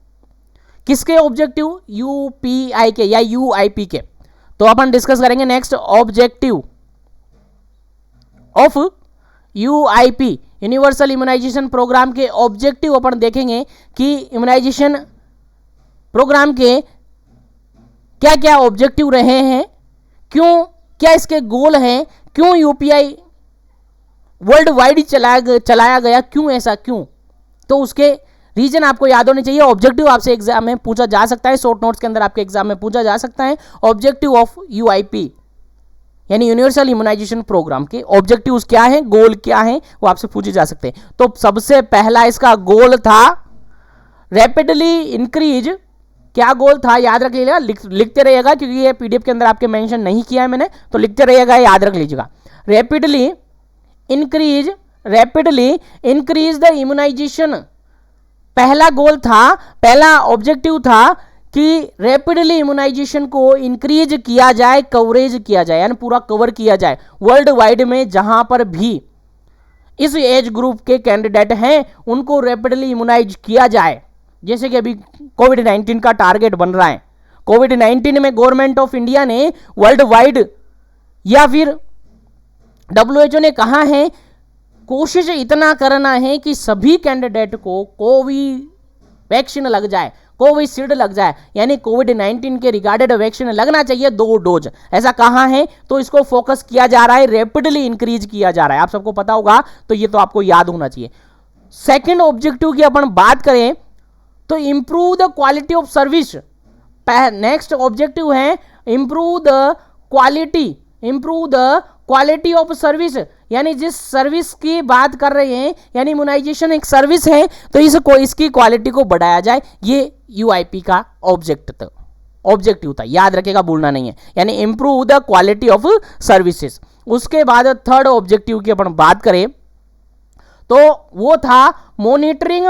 A: किसके ऑब्जेक्टिव, यूपीआई के या यूआईपी के। तो अपन डिस्कस करेंगे next objective of UIP, universal immunisation programme के ऑब्जेक्टिव अपन देखेंगे कि इम्यूनाइजेशन प्रोग्राम के क्या क्या ऑब्जेक्टिव रहे हैं, क्यों, क्या इसके गोल हैं, क्यों यूपीआई वर्ल्ड वाइड चलाया गया, क्यों ऐसा क्यों, तो उसके रीजन आपको याद होने चाहिए। ऑब्जेक्टिव आपसे एग्जाम में पूछा जा सकता है, शॉर्ट नोट्स के अंदर आपके एग्जाम में पूछा जा सकता है। ऑब्जेक्टिव ऑफ यूआईपी यानी यूनिवर्सल इम्यूनाइजेशन प्रोग्राम के ऑब्जेक्टिव्स क्या हैं, गोल क्या हैं, वो आपसे पूछे जा सकते हैं। तो सबसे पहला इसका गोल था रैपिडली इंक्रीज, क्या गोल था याद रख लीजिएगा, लिखते रहिएगा क्योंकि ये पीडीएफ के अंदर आपके मेंशन नहीं किया है मैंने, तो लिखते रहिएगा, याद रख लीजिएगा। रैपिडली इंक्रीज द इम्यूनाइजेशन, पहला गोल था, पहला ऑब्जेक्टिव था कि रैपिडली इम्यूनाइजेशन को इंक्रीज किया जाए, कवरेज किया जाए, यानी पूरा कवर किया जाए वर्ल्ड वाइड में, जहां पर भी इस एज ग्रुप के कैंडिडेट हैं उनको रैपिडली इम्यूनाइज किया जाए। जैसे कि अभी कोविड-19 का टारगेट बन रहा है, कोविड-19 में गवर्नमेंट ऑफ इंडिया ने वर्ल्ड वाइड या फिर WHO ने कहा है कोशिश इतना करना है कि सभी कैंडिडेट को वैक्सीन लग जाए, कोविशील्ड लग जाए, यानी कोविड-19 के रिगार्डेड वैक्सीन लगना चाहिए 2 डोज, ऐसा कहा है। तो इसको फोकस किया जा रहा है, रैपिडली इंक्रीज किया जा रहा है, आप सबको पता होगा, तो ये तो आपको याद होना चाहिए। सेकेंड ऑब्जेक्टिव की अपन बात करें तो improve the quality of service, next objective है improve the quality of service, यानी जिस सर्विस की बात कर रहे हैं, यानी इम्यूनाइजेशन एक सर्विस है, तो इसकी क्वालिटी को बढ़ाया जाए, ये यूआईपी का ऑब्जेक्टिव था, याद रखेगा, भूलना नहीं है, यानी improve the quality of services. उसके बाद थर्ड ऑब्जेक्टिव की अपन बात करें तो वो था मॉनिटरिंग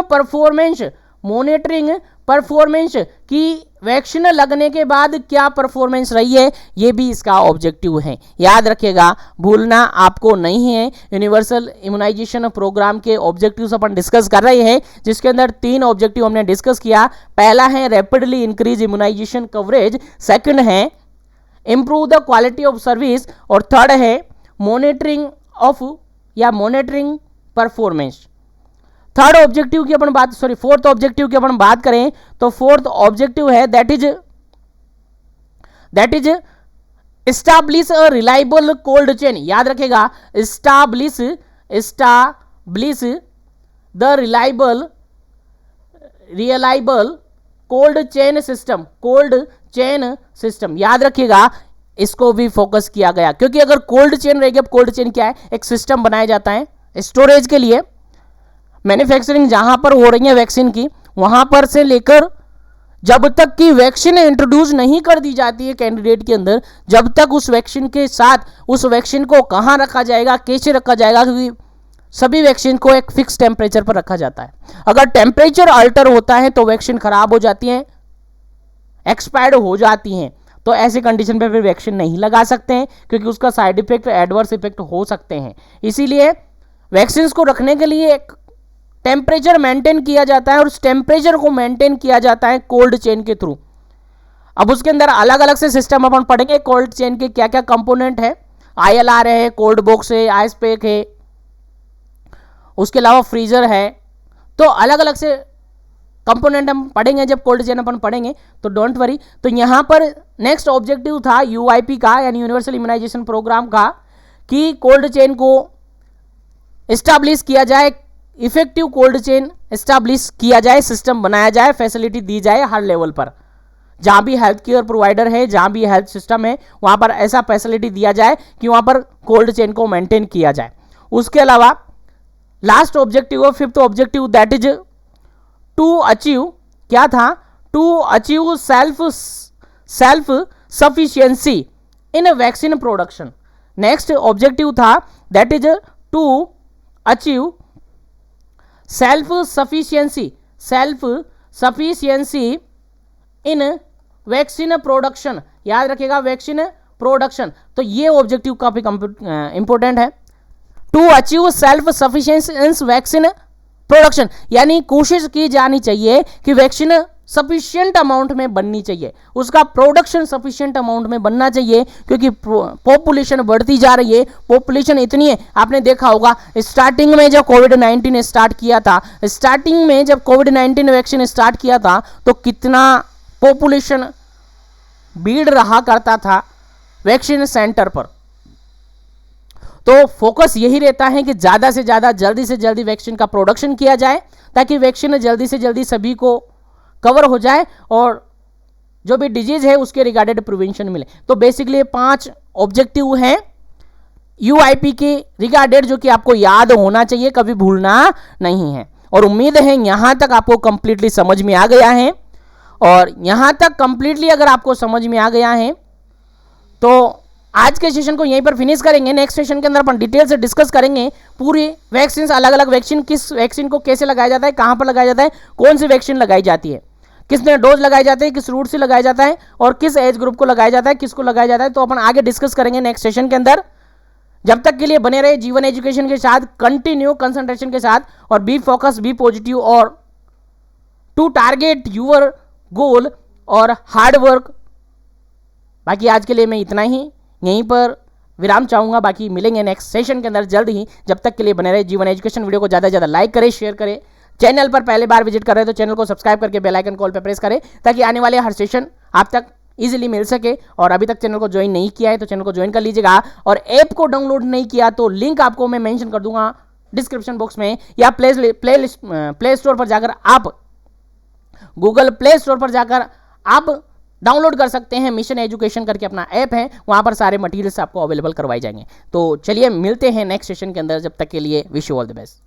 A: परफॉर्मेंस की वैक्सीन लगने के बाद क्या परफॉर्मेंस रही है, ये भी इसका ऑब्जेक्टिव है, याद रखिएगा, भूलना आपको नहीं है। यूनिवर्सल इम्यूनाइजेशन प्रोग्राम के ऑब्जेक्टिव्स अपन डिस्कस कर रहे हैं, जिसके अंदर 3 ऑब्जेक्टिव हमने डिस्कस किया। पहला है rapidly increase immunisation coverage, second है improve the quality of service और थर्ड है मॉनिटरिंग परफॉर्मेंस। थर्ड ऑब्जेक्टिव की अपन बात फोर्थ ऑब्जेक्टिव की अपन बात करें तो फोर्थ ऑब्जेक्टिव है that is establish a reliable cold chain, याद रखेगा, establish the reliable cold chain system, याद रखिएगा, इसको भी फोकस किया गया, क्योंकि अगर कोल्ड चेन रहेगी, अब कोल्ड चेन क्या है, एक सिस्टम बनाया जाता है स्टोरेज के लिए, मैन्युफैक्चरिंग जहां पर हो रही है वैक्सीन की, वहां पर से लेकर जब तक कि वैक्सीन इंट्रोड्यूस नहीं कर दी जाती है कैंडिडेट के अंदर, जब तक उस वैक्सीन के साथ उस वैक्सीन को कहां रखा जाएगा, कैसे रखा जाएगा, क्योंकि सभी वैक्सीन को एक फिक्स टेम्परेचर पर रखा जाता है। अगर टेम्परेचर अल्टर होता है तो वैक्सीन खराब हो जाती है, एक्सपायर्ड हो जाती हैं, तो ऐसी कंडीशन पे फिर वैक्सीन नहीं लगा सकते हैं, क्योंकि उसका साइड इफेक्ट, एडवर्स इफेक्ट हो सकते हैं। इसीलिए वैक्सीन को रखने के लिए एक टेम्परेचर मेंटेन किया जाता है और उस टेम्परेचर को मेंटेन किया जाता है कोल्ड चेन के थ्रू। अब उसके अंदर अलग अलग से सिस्टम अपन पढ़ेंगे, कोल्ड चेन के क्या क्या कंपोनेंट है, ILR है, कोल्ड बॉक्स है, आइस पैक है, उसके अलावा फ्रीजर है, तो अलग अलग से कंपोनेंट हम पढ़ेंगे जब कोल्ड चेन अपन पढ़ेंगे, तो डोंट वरी। तो यहां पर नेक्स्ट ऑब्जेक्टिव था यूआईपी का, यानी यूनिवर्सल इम्यूनाइजेशन प्रोग्राम का, कि कोल्ड चेन को एस्टैब्लिश किया जाए, इफेक्टिव कोल्ड चेन एस्टैब्लिश किया जाए, सिस्टम बनाया जाए, फैसिलिटी दी जाए हर लेवल पर, जहां भी हेल्थ केयर प्रोवाइडर है, जहां भी हेल्थ सिस्टम है, वहां पर ऐसा फैसिलिटी दिया जाए कि वहां पर कोल्ड चेन को मेंटेन किया जाए। उसके अलावा लास्ट ऑब्जेक्टिव और fifth objective that is to achieve, क्या था, to achieve self sufficiency in vaccine production, next objective था that is to achieve self sufficiency in vaccine production. याद रखिएगा वैक्सीन प्रोडक्शन, तो ये ऑब्जेक्टिव काफी इंपॉर्टेंट है। To achieve self sufficiency in vaccine production, यानी कोशिश की जानी चाहिए कि वैक्सीन सफिशिएंट अमाउंट में बननी चाहिए, उसका प्रोडक्शन सफिशिएंट अमाउंट में बनना चाहिए, क्योंकि पॉपुलेशन बढ़ती जा रही है। पॉपुलेशन इतनी है, आपने देखा होगा स्टार्टिंग में जब कोविड-19 ने स्टार्ट किया था, स्टार्टिंग में जब कोविड-19 वैक्सीन स्टार्ट किया था तो कितना पॉपुलेशन भीड़ रहा करता था वैक्सीन सेंटर पर। तो फोकस यही रहता है कि ज़्यादा से ज़्यादा जल्दी से जल्दी वैक्सीन का प्रोडक्शन किया जाए, ताकि वैक्सीन जल्दी से जल्दी सभी को कवर हो जाए और जो भी डिजीज है उसके रिगार्डेड प्रिवेंशन मिले। तो बेसिकली 5 ऑब्जेक्टिव हैं यूआईपी के रिगार्डेड, जो कि आपको याद होना चाहिए, कभी भूलना नहीं है। और उम्मीद है यहां तक आपको कंप्लीटली समझ में आ गया है। और यहां तक कंप्लीटली अगर आपको समझ में आ गया है तो आज के सेशन को यहीं पर फिनिश करेंगे। नेक्स्ट सेशन के अंदर अपन डिटेल से डिस्कस करेंगे पूरी वैक्सीन, अलग अलग वैक्सीन, किस वैक्सीन को कैसे लगाया जाता है, कहां पर लगाया जाता है, कौन सी वैक्सीन लगाई जाती है, किसने डोज लगाए जाते हैं, किस रूट से लगाया जाता है और किस एज ग्रुप को लगाया जाता है, किसको लगाया जाता है। तो अपन आगे डिस्कस करेंगे नेक्स्ट सेशन के अंदर। जब तक के लिए बने रहे जीवन एजुकेशन के साथ, कंटिन्यू कंसंट्रेशन के साथ, और बी फोकस, बी पॉजिटिव, और टू टारगेट यूर गोल और हार्ड वर्क। बाकी आज के लिए मैं इतना ही यहीं पर विराम चाहूंगा। बाकी मिलेंगे नेक्स्ट सेशन के अंदर जल्द ही। जब तक के लिए बने रहे जीवन एजुकेशन। वीडियो को ज़्यादा से ज़्यादा लाइक करें, शेयर करें। चैनल पर पहले बार विजिट कर रहे हैं तो चैनल को सब्सक्राइब करके बेल आइकन कॉल पर प्रेस करें, ताकि आने वाले हर सेशन आप तक इजीली मिल सके। और अभी तक चैनल को ज्वाइन नहीं किया है तो चैनल को ज्वाइन कर लीजिएगा। और ऐप को डाउनलोड नहीं किया तो लिंक आपको मैं मेंशन कर दूंगा डिस्क्रिप्शन बॉक्स में, या प्ले स्टोर पर जाकर आप, गूगल प्ले स्टोर पर जाकर आप डाउनलोड कर सकते हैं। मिशन एजुकेशन करके अपना ऐप है, वहां पर सारे मटेरियल्स आपको अवेलेबल करवाए जाएंगे। तो चलिए मिलते हैं नेक्स्ट सेशन के अंदर। जब तक के लिए wish you all the best.